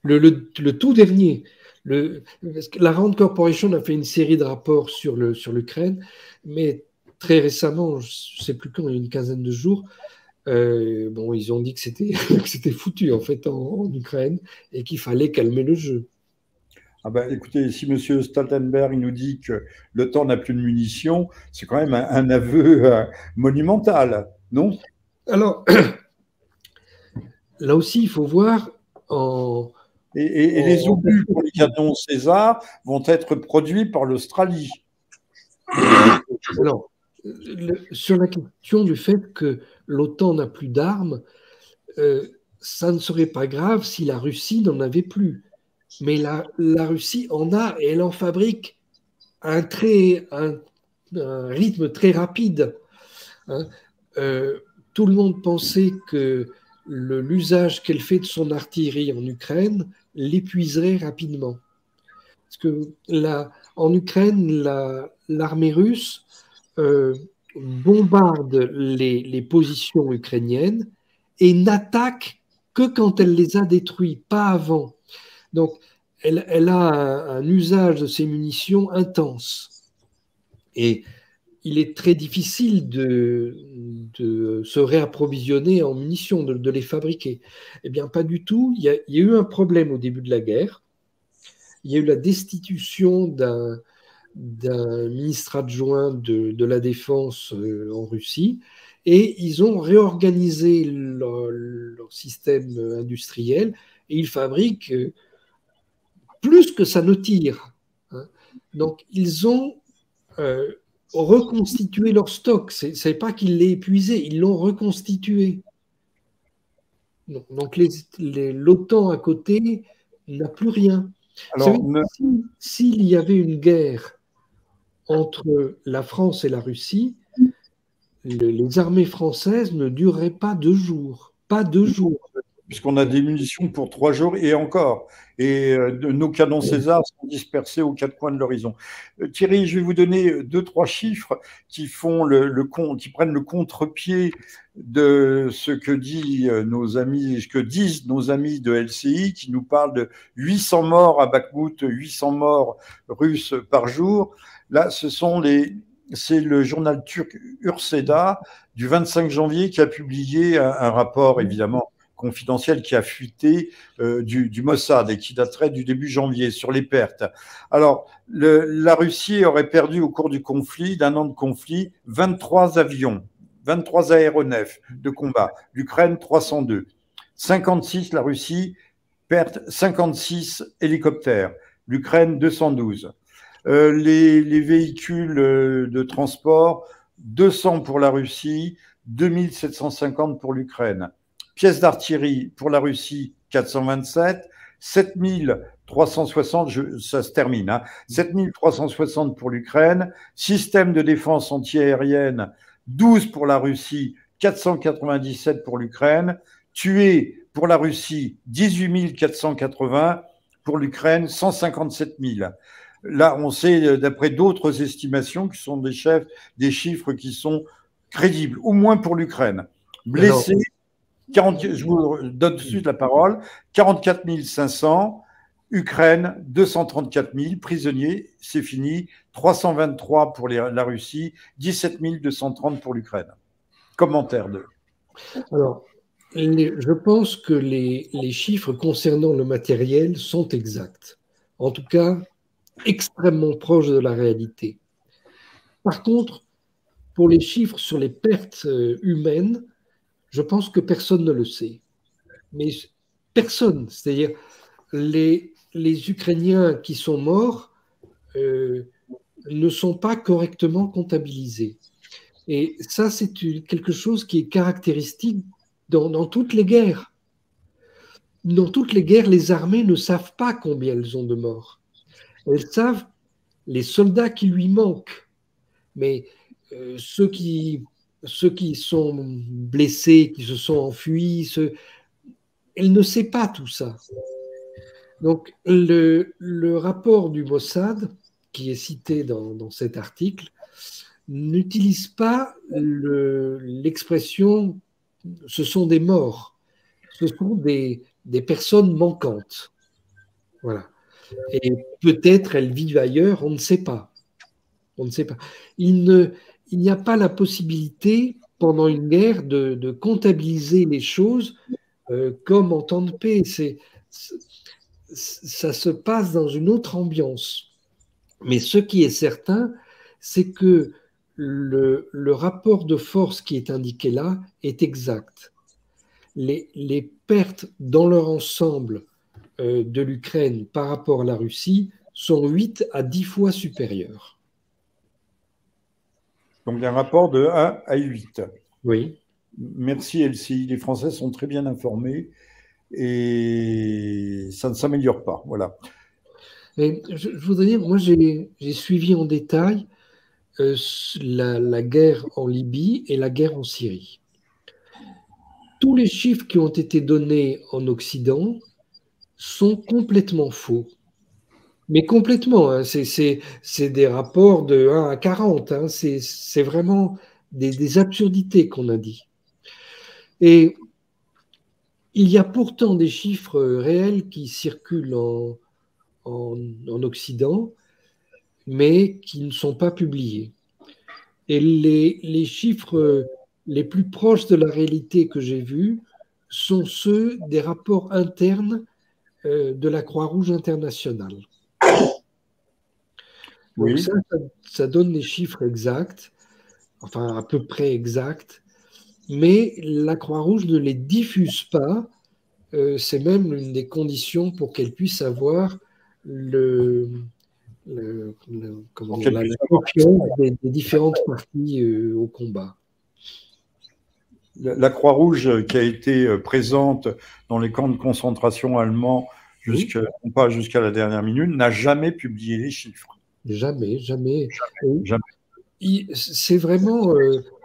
Le tout dernier. La Rand Corporation a fait une série de rapports sur l'Ukraine, mais très récemment, je ne sais plus quand, il y a une quinzaine de jours, ils ont dit que c'était foutu en fait en Ukraine et qu'il fallait calmer le jeu. Ah ben, écoutez, si M. Stoltenberg nous dit que l'OTAN n'a plus de munitions, c'est quand même un aveu monumental, non? Alors, là aussi, il faut voir Et les obus pour les canons César vont être produits par l'Australie. Alors, sur la question du fait que l'OTAN n'a plus d'armes, ça ne serait pas grave si la Russie n'en avait plus. Mais la Russie en a et elle en fabrique un rythme très rapide. Hein. Tout le monde pensait que l'usage qu'elle fait de son artillerie en Ukraine l'épuiserait rapidement. Parce que en Ukraine, l'armée russe bombarde les positions ukrainiennes et n'attaque que quand elle les a détruites, pas avant. Donc, elle a un usage de ses munitions intense. Et il est très difficile de se réapprovisionner en munitions, de les fabriquer. Eh bien, pas du tout. Il y a eu un problème au début de la guerre. Il y a eu la destitution d'un ministre adjoint de la Défense en Russie, et ils ont réorganisé leur système industriel, et ils fabriquent plus que ça ne tire. Hein. Donc, ils ont reconstitué leur stock. Ce n'est pas qu'ils l'aient épuisé, ils l'ont reconstitué. Donc, l'OTAN à côté n'a plus rien. Alors, s'il y avait une guerre entre la France et la Russie, les armées françaises ne dureraient pas 2 jours. Pas 2 jours. Puisqu'on a des munitions pour 3 jours et encore. Et nos canons César sont dispersés aux 4 coins de l'horizon. Thierry, je vais vous donner 2-3 chiffres qui prennent le contre-pied de ce que disent nos amis de LCI, qui nous parlent de 800 morts à Bakhmout, 800 morts russes par jour. Là, c'est le journal turc Urseda du 25 janvier qui a publié un rapport, évidemment, confidentiel qui a fuité du Mossad et qui daterait du début janvier sur les pertes. Alors, la Russie aurait perdu au cours du conflit, d'un an de conflit, 23 avions, 23 aéronefs de combat. L'Ukraine, 302. 56, la Russie, perte 56 hélicoptères. L'Ukraine, 212. Les véhicules de transport, 200 pour la Russie, 2750 pour l'Ukraine. Pièces d'artillerie pour la Russie, 427, 7360, ça se termine, hein, 7360 pour l'Ukraine, système de défense antiaérienne, 12 pour la Russie, 497 pour l'Ukraine, tués pour la Russie, 18 480, pour l'Ukraine, 157 000. Là, on sait, d'après d'autres estimations, qui sont des chiffres qui sont crédibles, au moins pour l'Ukraine. Blessés, je vous donne tout de suite la parole, 44 500, Ukraine, 234 000, prisonniers, c'est fini, 323 pour la Russie, 17 230 pour l'Ukraine. Commentaire de. Alors, je pense que les chiffres concernant le matériel sont exacts. En tout cas, extrêmement proches de la réalité. Par contre, pour les chiffres sur les pertes humaines, je pense que personne ne le sait. Mais personne, c'est-à-dire les Ukrainiens qui sont morts, ne sont pas correctement comptabilisés. Et ça, c'est quelque chose qui est caractéristique dans toutes les guerres. Dans toutes les guerres, les armées ne savent pas combien elles ont de morts. Elles savent les soldats qui lui manquent. Mais ceux qui sont blessés, qui se sont enfuis, elle ne sait pas tout ça. Donc, le rapport du Mossad, qui est cité dans cet article, n'utilise pas l'expression « ce sont des morts », ce sont des personnes manquantes. Voilà. Et peut-être elles vivent ailleurs, on ne sait pas. On ne sait pas. Il n'y a pas la possibilité, pendant une guerre, de comptabiliser les choses comme en temps de paix. Ça se passe dans une autre ambiance. Mais ce qui est certain, c'est que le rapport de force qui est indiqué là est exact. Les pertes dans leur ensemble de l'Ukraine par rapport à la Russie sont 8 à 10 fois supérieures. Donc un rapport de 1 à 8. Oui. Merci Elsie, les Français sont très bien informés et ça ne s'améliore pas. Voilà. Et je voudrais dire, moi j'ai suivi en détail la guerre en Libye et la guerre en Syrie. Tous les chiffres qui ont été donnés en Occident sont complètement faux. Mais complètement, hein. C'est des rapports de 1 à 40. Hein. C'est vraiment des absurdités qu'on a dit. Et il y a pourtant des chiffres réels qui circulent en Occident, mais qui ne sont pas publiés. Et les chiffres les plus proches de la réalité que j'ai vus sont ceux des rapports internes de la Croix-Rouge internationale. Donc oui. ça donne les chiffres exacts, enfin à peu près exacts, mais la Croix-Rouge ne les diffuse pas. C'est même une des conditions pour qu'elle puisse avoir la confiance des différentes parties au combat. La Croix-Rouge qui a été présente dans les camps de concentration allemands pas jusqu'à la dernière minute, n'a jamais publié les chiffres. Jamais. C'est vraiment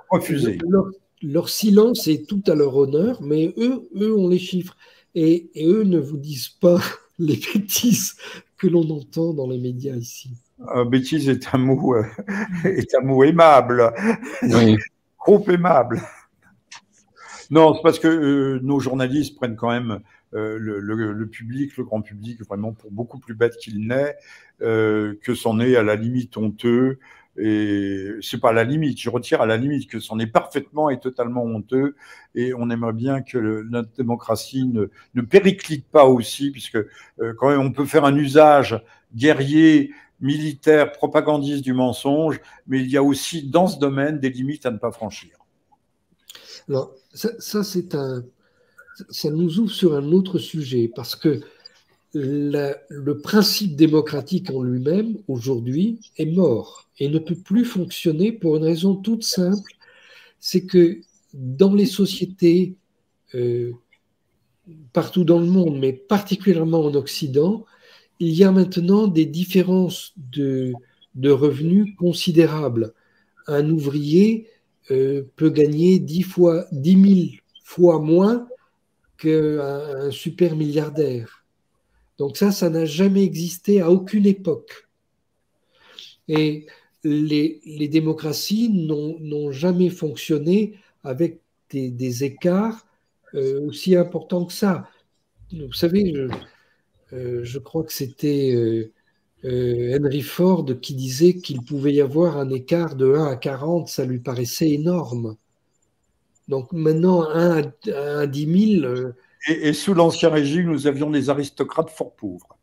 refusé. Leur silence est tout à leur honneur, mais eux ont les chiffres. Et eux ne vous disent pas les bêtises que l'on entend dans les médias ici. Bêtise est un mot aimable. Oui. Trop aimable. Non, c'est parce que nos journalistes prennent quand même le public, le grand public, vraiment pour beaucoup plus bête qu'il n'est, que c'en est à la limite honteux. Et c'est pas à la limite, je retire à la limite que c'en est parfaitement et totalement honteux. Et on aimerait bien que notre démocratie ne périclite pas aussi, puisque quand même on peut faire un usage guerrier, militaire, propagandiste du mensonge, mais il y a aussi dans ce domaine des limites à ne pas franchir. Alors, ça nous ouvre sur un autre sujet, parce que le principe démocratique en lui-même, aujourd'hui, est mort et ne peut plus fonctionner pour une raison toute simple, c'est que dans les sociétés, partout dans le monde, mais particulièrement en Occident, il y a maintenant des différences de revenus considérables. Un ouvrier peut gagner 10 000 fois moins qu'un super milliardaire. Donc ça n'a jamais existé à aucune époque. Et les démocraties n'ont jamais fonctionné avec des écarts aussi importants que ça. Vous savez, je crois que c'était Henry Ford qui disait qu'il pouvait y avoir un écart de 1 à 40, ça lui paraissait énorme. Donc maintenant, 1 à 10 000... Et sous l'Ancien Régime, nous avions des aristocrates fort pauvres.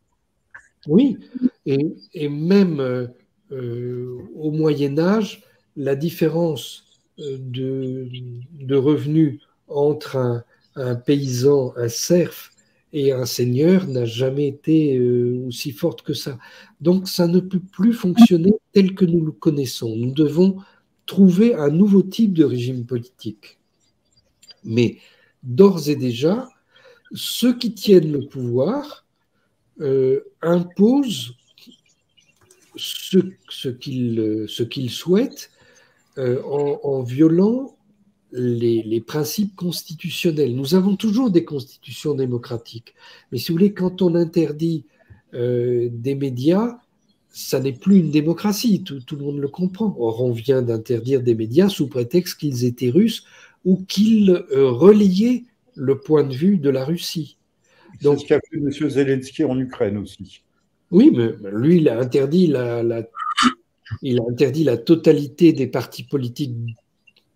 Oui, et même au Moyen-Âge, la différence de revenus entre un paysan, un serf, et un seigneur n'a jamais été aussi forte que ça. Donc ça ne peut plus fonctionner tel que nous le connaissons. Nous devons trouver un nouveau type de régime politique. Mais d'ores et déjà, ceux qui tiennent le pouvoir imposent ce qu'ils souhaitent en violant les principes constitutionnels. Nous avons toujours des constitutions démocratiques, mais si vous voulez, quand on interdit des médias, ça n'est plus une démocratie, tout le monde le comprend. Or, on vient d'interdire des médias sous prétexte qu'ils étaient russes ou qu'ils reliaient le point de vue de la Russie. C'est ce qu'a fait M. Zelensky en Ukraine aussi. Oui, mais lui, il a interdit la totalité des partis politiques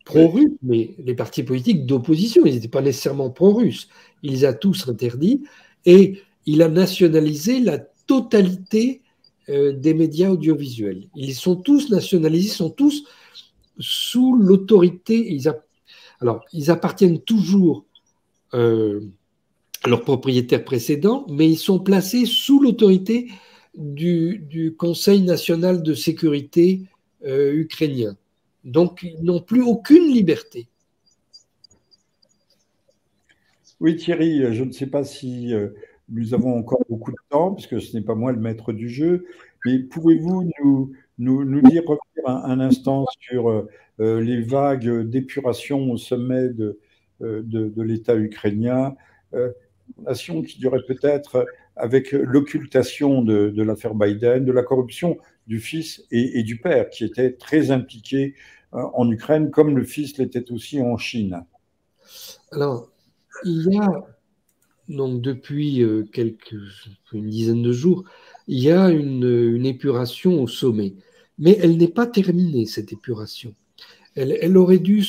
pro-russes, mais les partis politiques d'opposition, ils n'étaient pas nécessairement pro-russes. Il les a tous interdits et il a nationalisé la totalité des médias audiovisuels. Ils sont tous nationalisés, ils sont tous sous l'autorité. Alors, ils appartiennent toujours à leurs propriétaires précédents, mais ils sont placés sous l'autorité du Conseil national de sécurité ukrainien. Donc, ils n'ont plus aucune liberté. Oui, Thierry, je ne sais pas si nous avons encore beaucoup de temps, puisque ce n'est pas moi le maître du jeu, mais pouvez-vous nous dire, revenir un instant sur les vagues d'épuration au sommet de l'État ukrainien, nation qui dirait peut-être, avec l'occultation de l'affaire Biden, de la corruption du fils et du père, qui étaient très impliqués en Ukraine, comme le fils l'était aussi en Chine. Alors, il y a, donc depuis une dizaine de jours, il y a une épuration au sommet. Mais elle n'est pas terminée, cette épuration. Elle aurait dû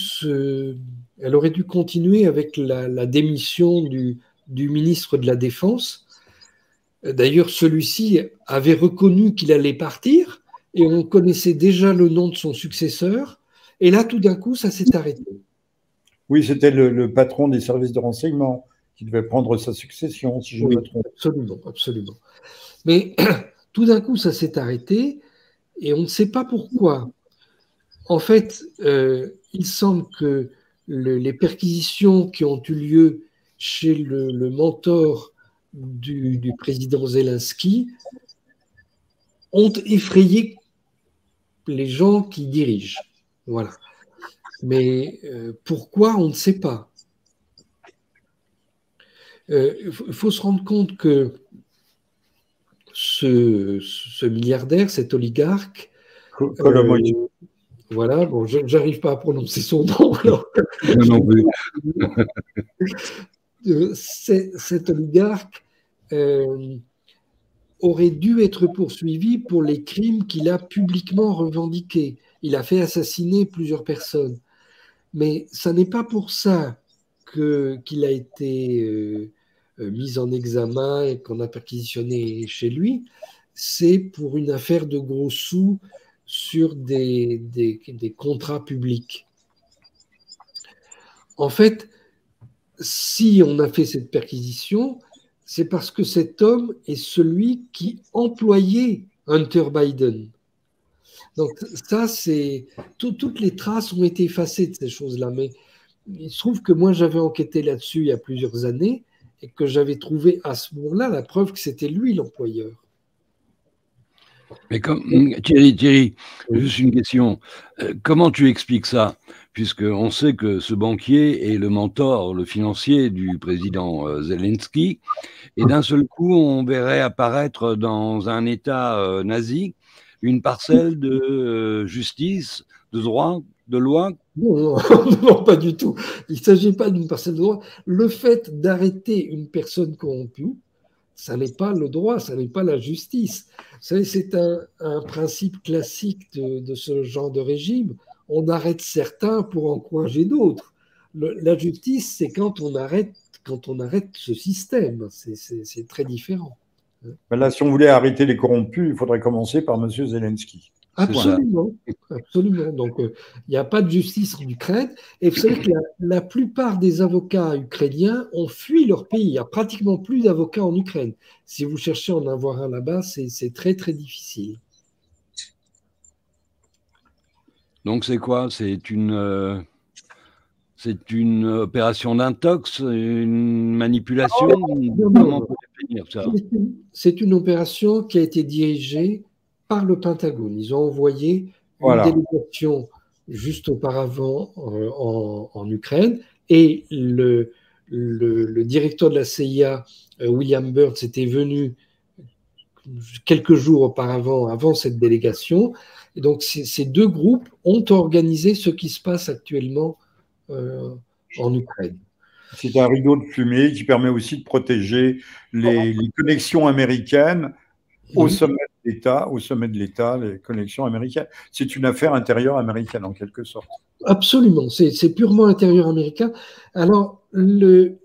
continuer avec la démission du ministre de la Défense. D'ailleurs, celui-ci avait reconnu qu'il allait partir et on connaissait déjà le nom de son successeur. Et là, tout d'un coup, ça s'est arrêté. Oui, c'était le patron des services de renseignement qui devait prendre sa succession, si je me trompe. Absolument, absolument. Mais tout d'un coup, ça s'est arrêté et on ne sait pas pourquoi. En fait, il semble que les perquisitions qui ont eu lieu chez le mentor du président Zelensky ont effrayé les gens qui dirigent. Voilà. Mais pourquoi, on ne sait pas. Il faut se rendre compte que ce milliardaire, cet oligarque, voilà, bon, j'arrive pas à prononcer son nom. Non plus. Cet oligarque aurait dû être poursuivi pour les crimes qu'il a publiquement revendiqués. Il a fait assassiner plusieurs personnes. Mais ça n'est pas pour ça qu'il a été mis en examen et qu'on a perquisitionné chez lui. C'est pour une affaire de gros sous sur des contrats publics. En fait, si on a fait cette perquisition, c'est parce que cet homme est celui qui employait Hunter Biden. Donc ça, toutes les traces ont été effacées de ces choses-là. Mais il se trouve que moi, j'avais enquêté là-dessus il y a plusieurs années et que j'avais trouvé à ce moment-là la preuve que c'était lui l'employeur. Mais Thierry, juste une question. Comment tu expliques ça? Puisqu'on sait que ce banquier est le mentor, le financier du président Zelensky, et d'un seul coup, on verrait apparaître dans un État nazi une parcelle de justice, de droit, de loi. Non, pas du tout. Il ne s'agit pas d'une parcelle de droit. Le fait d'arrêter une personne corrompue, ça n'est pas le droit, ça n'est pas la justice. C'est un principe classique de ce genre de régime. On arrête certains pour encourager d'autres. La justice, c'est quand on arrête ce système. C'est très différent. Ben là, si on voulait arrêter les corrompus, il faudrait commencer par M. Zelensky. Absolument, absolument. Donc, il n'y a pas de justice en Ukraine. Et vous savez que la plupart des avocats ukrainiens ont fui leur pays. Il n'y a pratiquement plus d'avocats en Ukraine. Si vous cherchez à en avoir un là-bas, c'est très, très difficile. Donc, c'est quoi? C'est une opération d'intox, une manipulation? Comment on peut définir ça? C'est une opération qui a été dirigée par le Pentagone. Ils ont envoyé une délégation juste auparavant en Ukraine et le directeur de la CIA, William Burns, était venu quelques jours auparavant, avant cette délégation. Et donc, ces deux groupes ont organisé ce qui se passe actuellement en Ukraine. C'est un rideau de fumée qui permet aussi de protéger les connexions américaines au sommet de l'État, les connexions américaines. C'est une affaire intérieure américaine, en quelque sorte. Absolument, c'est purement intérieur américain. Alors, le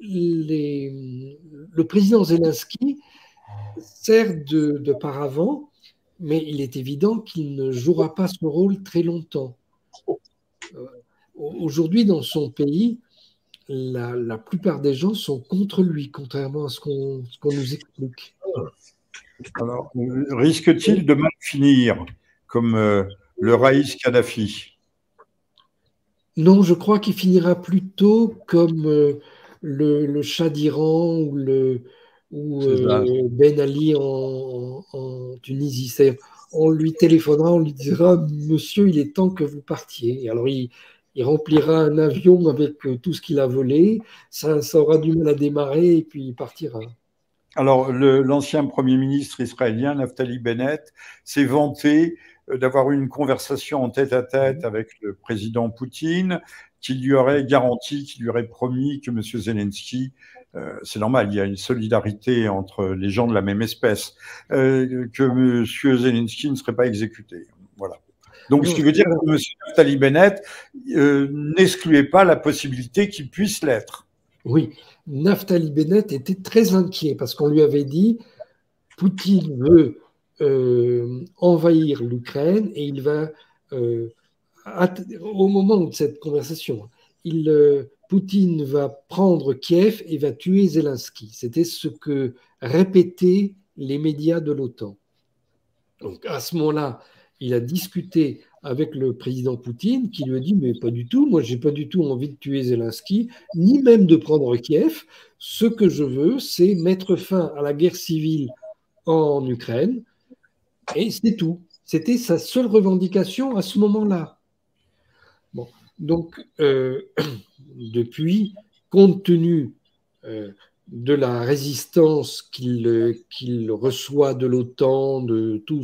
président Zelensky sert de paravent, mais il est évident qu'il ne jouera pas ce rôle très longtemps. Aujourd'hui, dans son pays, la plupart des gens sont contre lui, contrairement à ce qu'on nous explique. Alors, risque-t-il de mal finir comme le Raïs Kadhafi? Non, je crois qu'il finira plutôt comme le Shah d'Iran ou Ben Ali en Tunisie. On lui téléphonera, on lui dira « Monsieur, il est temps que vous partiez ». Et alors, il remplira un avion avec tout ce qu'il a volé, ça aura du mal à démarrer et puis il partira. Alors, l'ancien Premier ministre israélien, Naftali Bennett, s'est vanté d'avoir eu une conversation en tête-à-tête avec le président Poutine, qui lui aurait garanti, qui lui aurait promis que M. Zelensky, c'est normal, il y a une solidarité entre les gens de la même espèce, que M. Zelensky ne serait pas exécuté. Voilà. Donc, ce qui veut dire que M. Naftali Bennett n'excluait pas la possibilité qu'il puisse l'être. Oui, Naftali Bennett était très inquiet parce qu'on lui avait dit Poutine veut envahir l'Ukraine et il va, au moment de cette conversation, Poutine va prendre Kiev et va tuer Zelensky. C'était ce que répétaient les médias de l'OTAN. Donc à ce moment-là, il a discuté avec le président Poutine qui lui a dit « mais pas du tout, moi j'ai pas du tout envie de tuer Zelensky, ni même de prendre Kiev. Ce que je veux, c'est mettre fin à la guerre civile en Ukraine. » Et c'est tout. C'était sa seule revendication à ce moment-là. Bon. Donc, depuis, compte tenu de la résistance qu'il reçoit de l'OTAN, de tout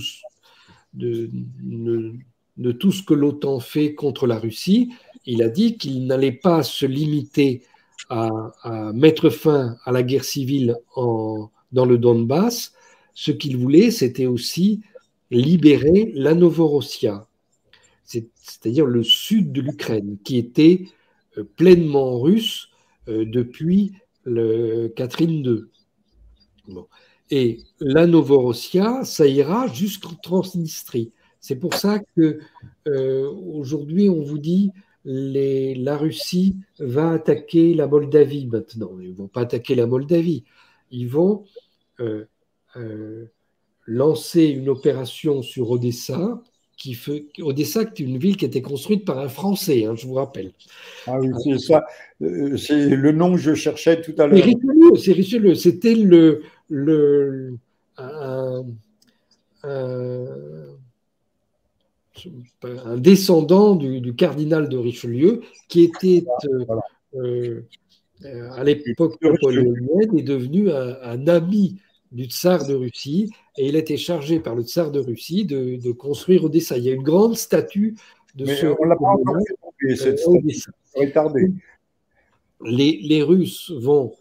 ce que l'OTAN fait contre la Russie, il a dit qu'il n'allait pas se limiter à mettre fin à la guerre civile dans le Donbass. Ce qu'il voulait, c'était aussi libérer la Novorossia, c'est-à-dire le sud de l'Ukraine, qui était pleinement russe depuis Catherine II. Bon. Et la Novorossia, ça ira jusqu'en Transnistrie. C'est pour ça que aujourd'hui, on vous dit la Russie va attaquer la Moldavie maintenant. Ils ne vont pas attaquer la Moldavie. Ils vont lancer une opération sur Odessa. Odessa, qui est une ville qui a été construite par un Français, hein, je vous rappelle. Ah oui, c'est ça. C'est le nom que je cherchais tout à l'heure. C'est Richelieu. C'était un descendant du cardinal de Richelieu qui était à l'époque napoléonienne est devenu un ami du tsar de Russie et il a été chargé par le tsar de Russie de construire Odessa. Il y a une grande statue de ce. On l'a pas encore fait, cette statue. Retardée. Les Russes vont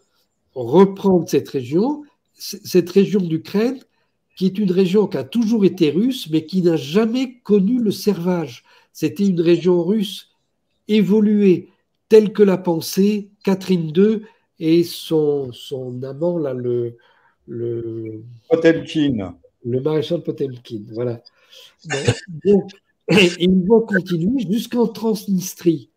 reprendre cette région d'Ukraine, qui est une région qui a toujours été russe, mais qui n'a jamais connu le servage. C'était une région russe évoluée, telle que l'a pensée Catherine II et son amant, là, Potemkin. Le maréchal Potemkin, voilà. Bon, donc, et ils vont continuer jusqu'en Transnistrie.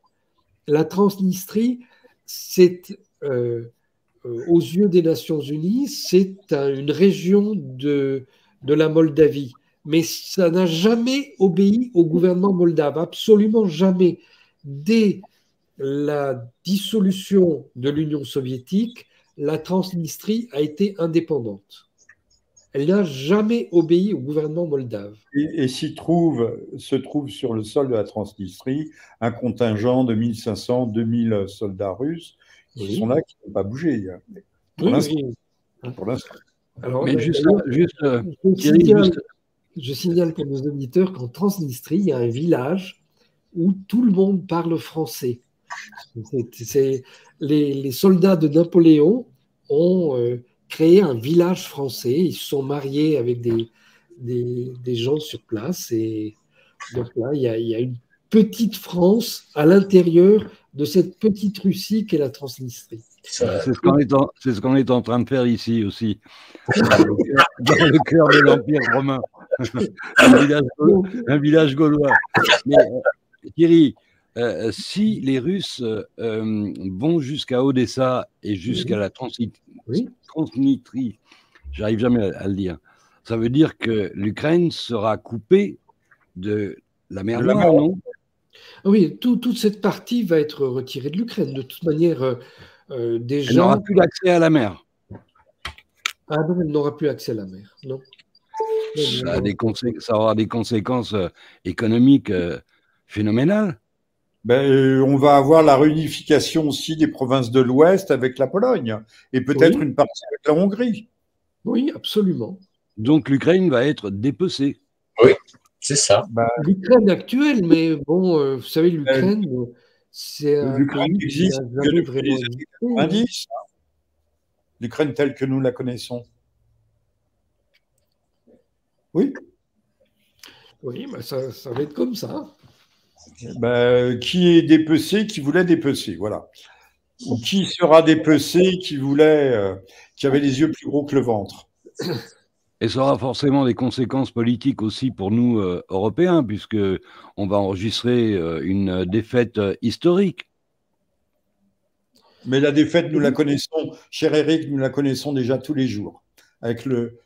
La Transnistrie, c'est, aux yeux des Nations Unies, c'est une région de la Moldavie. Mais ça n'a jamais obéi au gouvernement moldave, absolument jamais. Dès la dissolution de l'Union soviétique, la Transnistrie a été indépendante. Elle n'a jamais obéi au gouvernement moldave. Et se trouve sur le sol de la Transnistrie un contingent de 1500, 2000 soldats russes qui sont là, qui n'ont pas bougé. Pour l'instant. Alors, mais je signale pour nos auditeurs qu'en Transnistrie, il y a un village où tout le monde parle français. Les soldats de Napoléon ont créé un village français. Ils se sont mariés avec des gens sur place. Et donc là, il y a une petite France à l'intérieur de cette petite Russie qu'est la Transnistrie. C'est ce qu'on est en train de faire ici aussi, dans le cœur de l'Empire romain, un village gaulois. Mais Thierry, si les Russes vont jusqu'à Odessa et jusqu'à la Transnistrie, j'arrive jamais à le dire, ça veut dire que l'Ukraine sera coupée de la mer Noire, non? Oui, toute cette partie va être retirée de l'Ukraine. De toute manière, déjà... Elle n'aura plus accès à la mer. Ah non, elle n'aura plus accès à la mer, non. Ça aura des conséquences économiques phénoménales. On va avoir la réunification aussi des provinces de l'Ouest avec la Pologne et peut-être une partie avec la Hongrie. Oui, absolument. Donc l'Ukraine va être dépecée. Oui, c'est ça. L'Ukraine actuelle, mais bon, vous savez, l'Ukraine, c'est un pays qui n'a jamais vraiment existé. L'Ukraine telle que nous la connaissons. Oui. Oui, ça va être comme ça. Qui est dépecé, qui voulait dépecer, voilà. Ou qui sera dépecé, qui avait les yeux plus gros que le ventre. Et ça aura forcément des conséquences politiques aussi pour nous, Européens, puisqu'on va enregistrer une défaite historique. Mais la défaite, nous la connaissons, cher Eric, nous la connaissons déjà tous les jours, avec le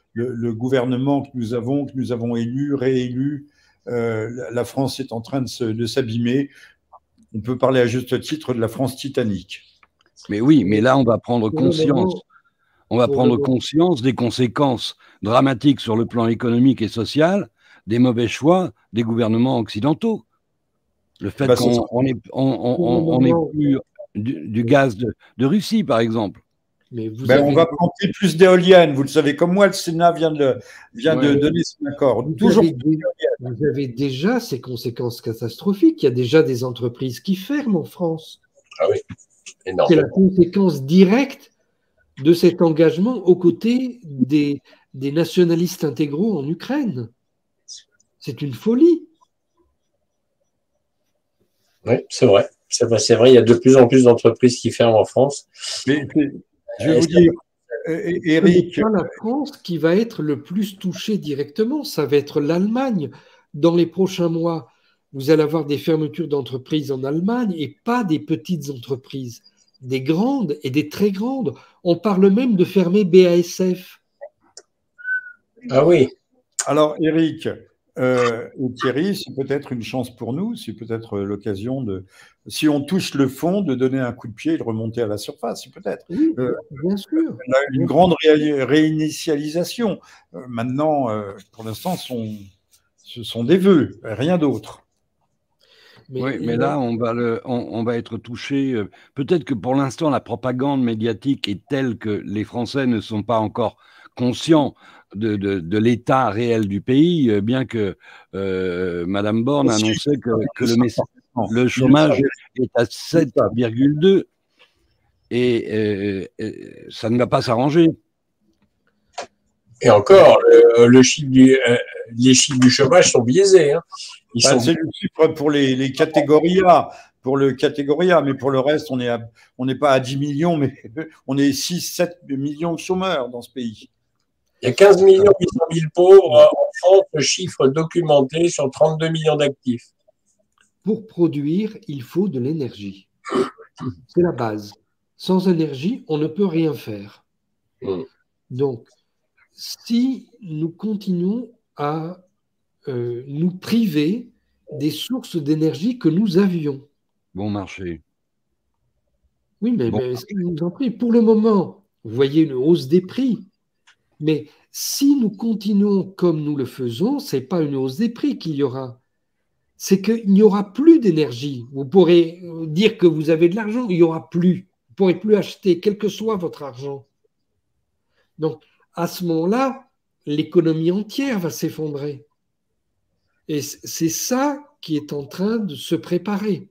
gouvernement que nous avons élu, réélu. La France est en train de s'abîmer. On peut parler à juste titre de la France titanique. Mais oui, mais là, on va prendre conscience. On va prendre conscience des conséquences dramatiques sur le plan économique et social des mauvais choix des gouvernements occidentaux. Le fait qu'on n'ait plus du gaz de Russie, par exemple. On va planter plus d'éoliennes. Vous le savez comme moi, le Sénat vient de donner son accord. Vous avez déjà ces conséquences catastrophiques. Il y a déjà des entreprises qui ferment en France. Ah oui, énorme. C'est la conséquence directe de cet engagement aux côtés des nationalistes intégraux en Ukraine. C'est une folie. Oui, c'est vrai. C'est vrai, il y a de plus en plus d'entreprises qui ferment en France. Mais je vais vous dire, Eric... Ce n'est pas la France qui va être le plus touchée directement, ça va être l'Allemagne. Dans les prochains mois, vous allez avoir des fermetures d'entreprises en Allemagne et pas des petites entreprises, des grandes et des très grandes. On parle même de fermer BASF. Ah oui. Alors, Eric et Thierry, c'est peut-être une chance pour nous, c'est peut-être l'occasion si on touche le fond, de donner un coup de pied et de remonter à la surface, peut-être. Oui, bien sûr. Une grande réinitialisation. Maintenant, pour l'instant, ce sont des vœux, rien d'autre. Mais là, on va être touché. Peut-être que pour l'instant, la propagande médiatique est telle que les Français ne sont pas encore conscients de l'état réel du pays, bien que Madame Borne annonçait que le chômage est à 7,2 et ça ne va pas s'arranger. Et encore, les chiffres du chômage sont biaisés. Hein. C'est le chiffre pour les catégories A. Pour le catégorie A, mais pour le reste, on n'est pas à 10 millions, mais on est 6-7 millions de chômeurs dans ce pays. Il y a 15 800 000 pauvres en France, le chiffre documenté sur 32 millions d'actifs. Pour produire, il faut de l'énergie. C'est la base. Sans énergie, on ne peut rien faire. Donc, si nous continuons à nous priver des sources d'énergie que nous avions. Bon marché. Oui, mais je vous en prie, pour le moment, vous voyez une hausse des prix. Mais si nous continuons comme nous le faisons, ce n'est pas une hausse des prix qu'il y aura. C'est qu'il n'y aura plus d'énergie. Vous pourrez dire que vous avez de l'argent, il n'y aura plus. Vous ne pourrez plus acheter, quel que soit votre argent. Donc, à ce moment-là, l'économie entière va s'effondrer. Et c'est ça qui est en train de se préparer.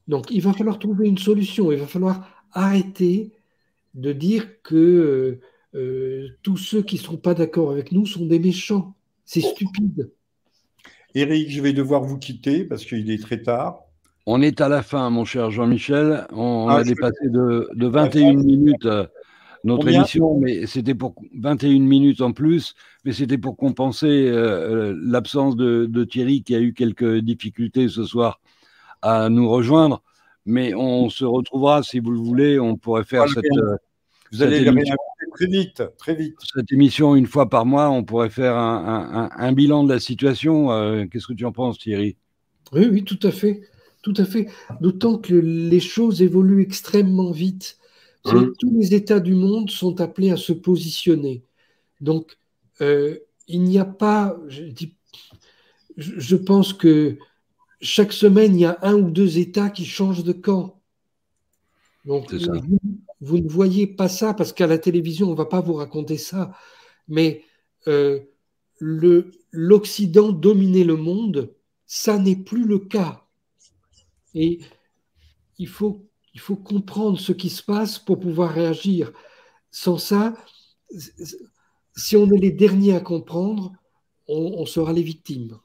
Donc, il va falloir trouver une solution. Il va falloir arrêter de dire que tous ceux qui ne sont pas d'accord avec nous sont des méchants. C'est stupide. Éric, je vais devoir vous quitter parce qu'il est très tard. On est à la fin, mon cher Jean-Michel. On a dépassé de 21 minutes notre émission, mais c'était pour 21 minutes en plus, mais c'était pour compenser l'absence de Thierry qui a eu quelques difficultés ce soir à nous rejoindre. Mais on se retrouvera, si vous le voulez, on pourrait faire vous allez les réinviter très vite, très vite. Cette émission une fois par mois, on pourrait faire un bilan de la situation. Qu'est-ce que tu en penses, Thierry? Oui, oui, tout à fait. Tout à fait. D'autant que les choses évoluent extrêmement vite. Tous les États du monde sont appelés à se positionner. Donc, il n'y a pas... Je pense que chaque semaine, il y a 1 ou 2 États qui changent de camp. Donc, vous ne voyez pas ça, parce qu'à la télévision, on ne va pas vous raconter ça. Mais l'Occident dominait le monde, ça n'est plus le cas. Et il faut comprendre ce qui se passe pour pouvoir réagir. Sans ça, si on est les derniers à comprendre, on sera les victimes.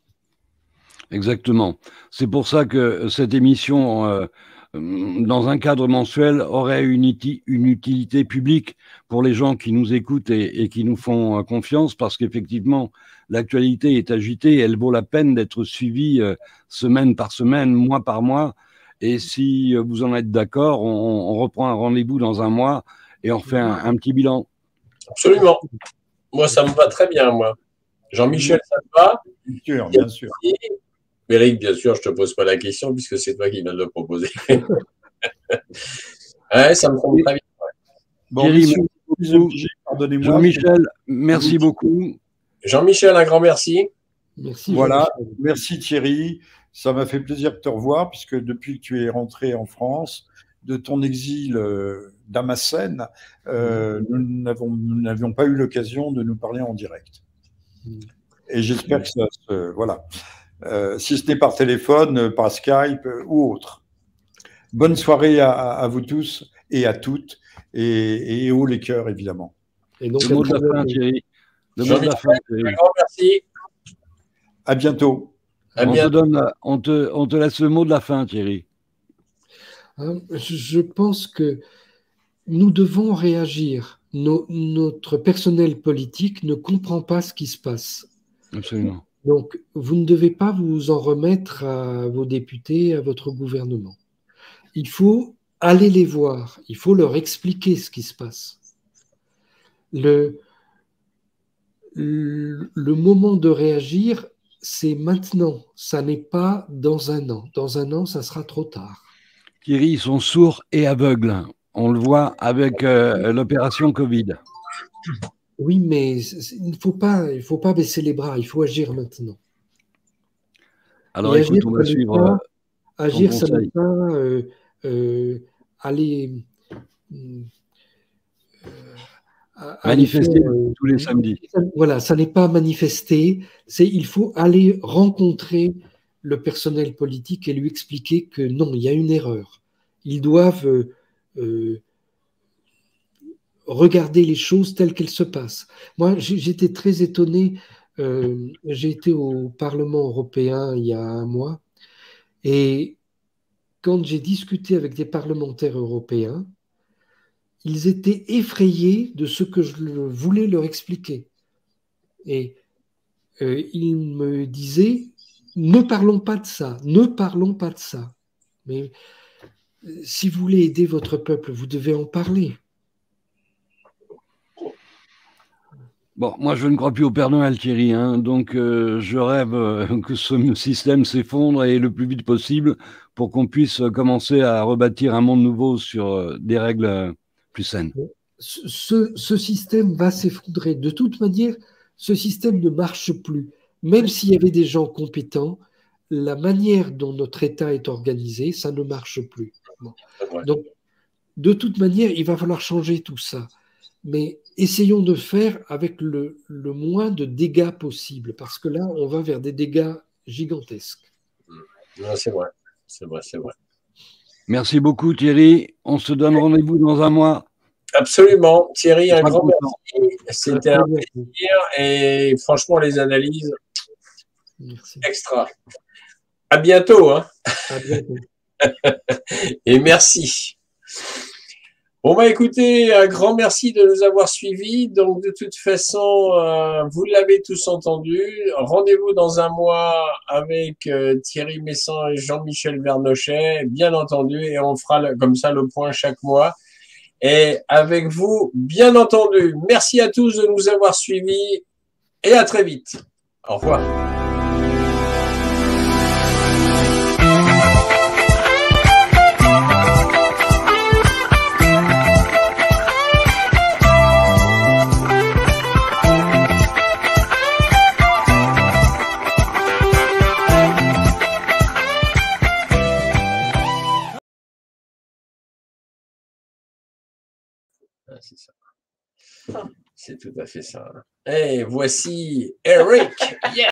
Exactement. C'est pour ça que cette émission, dans un cadre mensuel, aurait une utilité publique pour les gens qui nous écoutent et qui nous font confiance, parce qu'effectivement, l'actualité est agitée, elle vaut la peine d'être suivie semaine par semaine, mois par mois. Et si vous en êtes d'accord, on reprend un rendez-vous dans un mois et on refait un petit bilan. Absolument. Moi, ça me va très bien, moi. Jean-Michel, ça te va? Bien sûr, bien sûr. Éric, bien sûr, je ne te pose pas la question puisque c'est toi qui viens de le proposer. Ouais, ça me semble très bien. Ouais. Bon, Thierry, pardonnez-moi. Jean-Michel, merci beaucoup. Jean-Michel, un grand merci. Merci. Voilà, merci Thierry. Ça m'a fait plaisir de te revoir, puisque depuis que tu es rentré en France, de ton exil damascène, nous n'avions pas eu l'occasion de nous parler en direct. Et j'espère que ça se... Voilà. Si ce n'est par téléphone, par Skype ou autre. Bonne soirée à vous tous et à toutes, et haut les cœurs, évidemment. Et donc, le mot de la fin, Thierry. Le mot de la fin, Thierry. Un grand merci. À bientôt. On te laisse le mot de la fin, Thierry. Je pense que nous devons réagir. Notre personnel politique ne comprend pas ce qui se passe. Absolument. Donc, vous ne devez pas vous en remettre à vos députés, à votre gouvernement. Il faut aller les voir. Il faut leur expliquer ce qui se passe. Le moment de réagir, c'est maintenant, ça n'est pas dans un an. Dans un an, ça sera trop tard. Thierry, ils sont sourds et aveugles. On le voit avec l'opération Covid. Oui, mais il ne faut pas baisser les bras, il faut agir maintenant. Alors écoute, on va suivre. Agir, ça n'est pas aller... manifester tous les samedis. Voilà, ça n'est pas manifester, il faut aller rencontrer le personnel politique et lui expliquer que non, il y a une erreur. Ils doivent regarder les choses telles qu'elles se passent. Moi, j'étais très étonné, j'ai été au Parlement européen il y a un mois, et quand j'ai discuté avec des parlementaires européens, ils étaient effrayés de ce que je voulais leur expliquer. Et ils me disaient, ne parlons pas de ça, ne parlons pas de ça. Mais si vous voulez aider votre peuple, vous devez en parler. Bon, moi je ne crois plus au Père Noël, Thierry, hein, donc je rêve que ce système s'effondre et le plus vite possible pour qu'on puisse commencer à rebâtir un monde nouveau sur des règles plus saines. Ce système va s'effondrer. De toute manière, ce système ne marche plus. Même s'il y avait des gens compétents, la manière dont notre État est organisé, ça ne marche plus. Bon. Donc, de toute manière, il va falloir changer tout ça. Mais essayons de faire avec le moins de dégâts possible, parce que là, on va vers des dégâts gigantesques. C'est vrai, c'est vrai, c'est vrai. Merci beaucoup, Thierry. On se donne rendez-vous dans un mois. Absolument. Thierry, un grand merci. C'était un plaisir. Et franchement, les analyses, merci. Extra. À bientôt. Hein. À bientôt. Et merci. Bon, bah écoutez, un grand merci de nous avoir suivis. Donc, de toute façon, vous l'avez tous entendu. Rendez-vous dans un mois avec Thierry Messant et Jean-Michel Vernochet, bien entendu, et on fera comme ça le point chaque mois. Et avec vous, bien entendu. Merci à tous de nous avoir suivis et à très vite. Au revoir. C'est ça. C'est tout à fait ça. Et voici Eric. Yeah.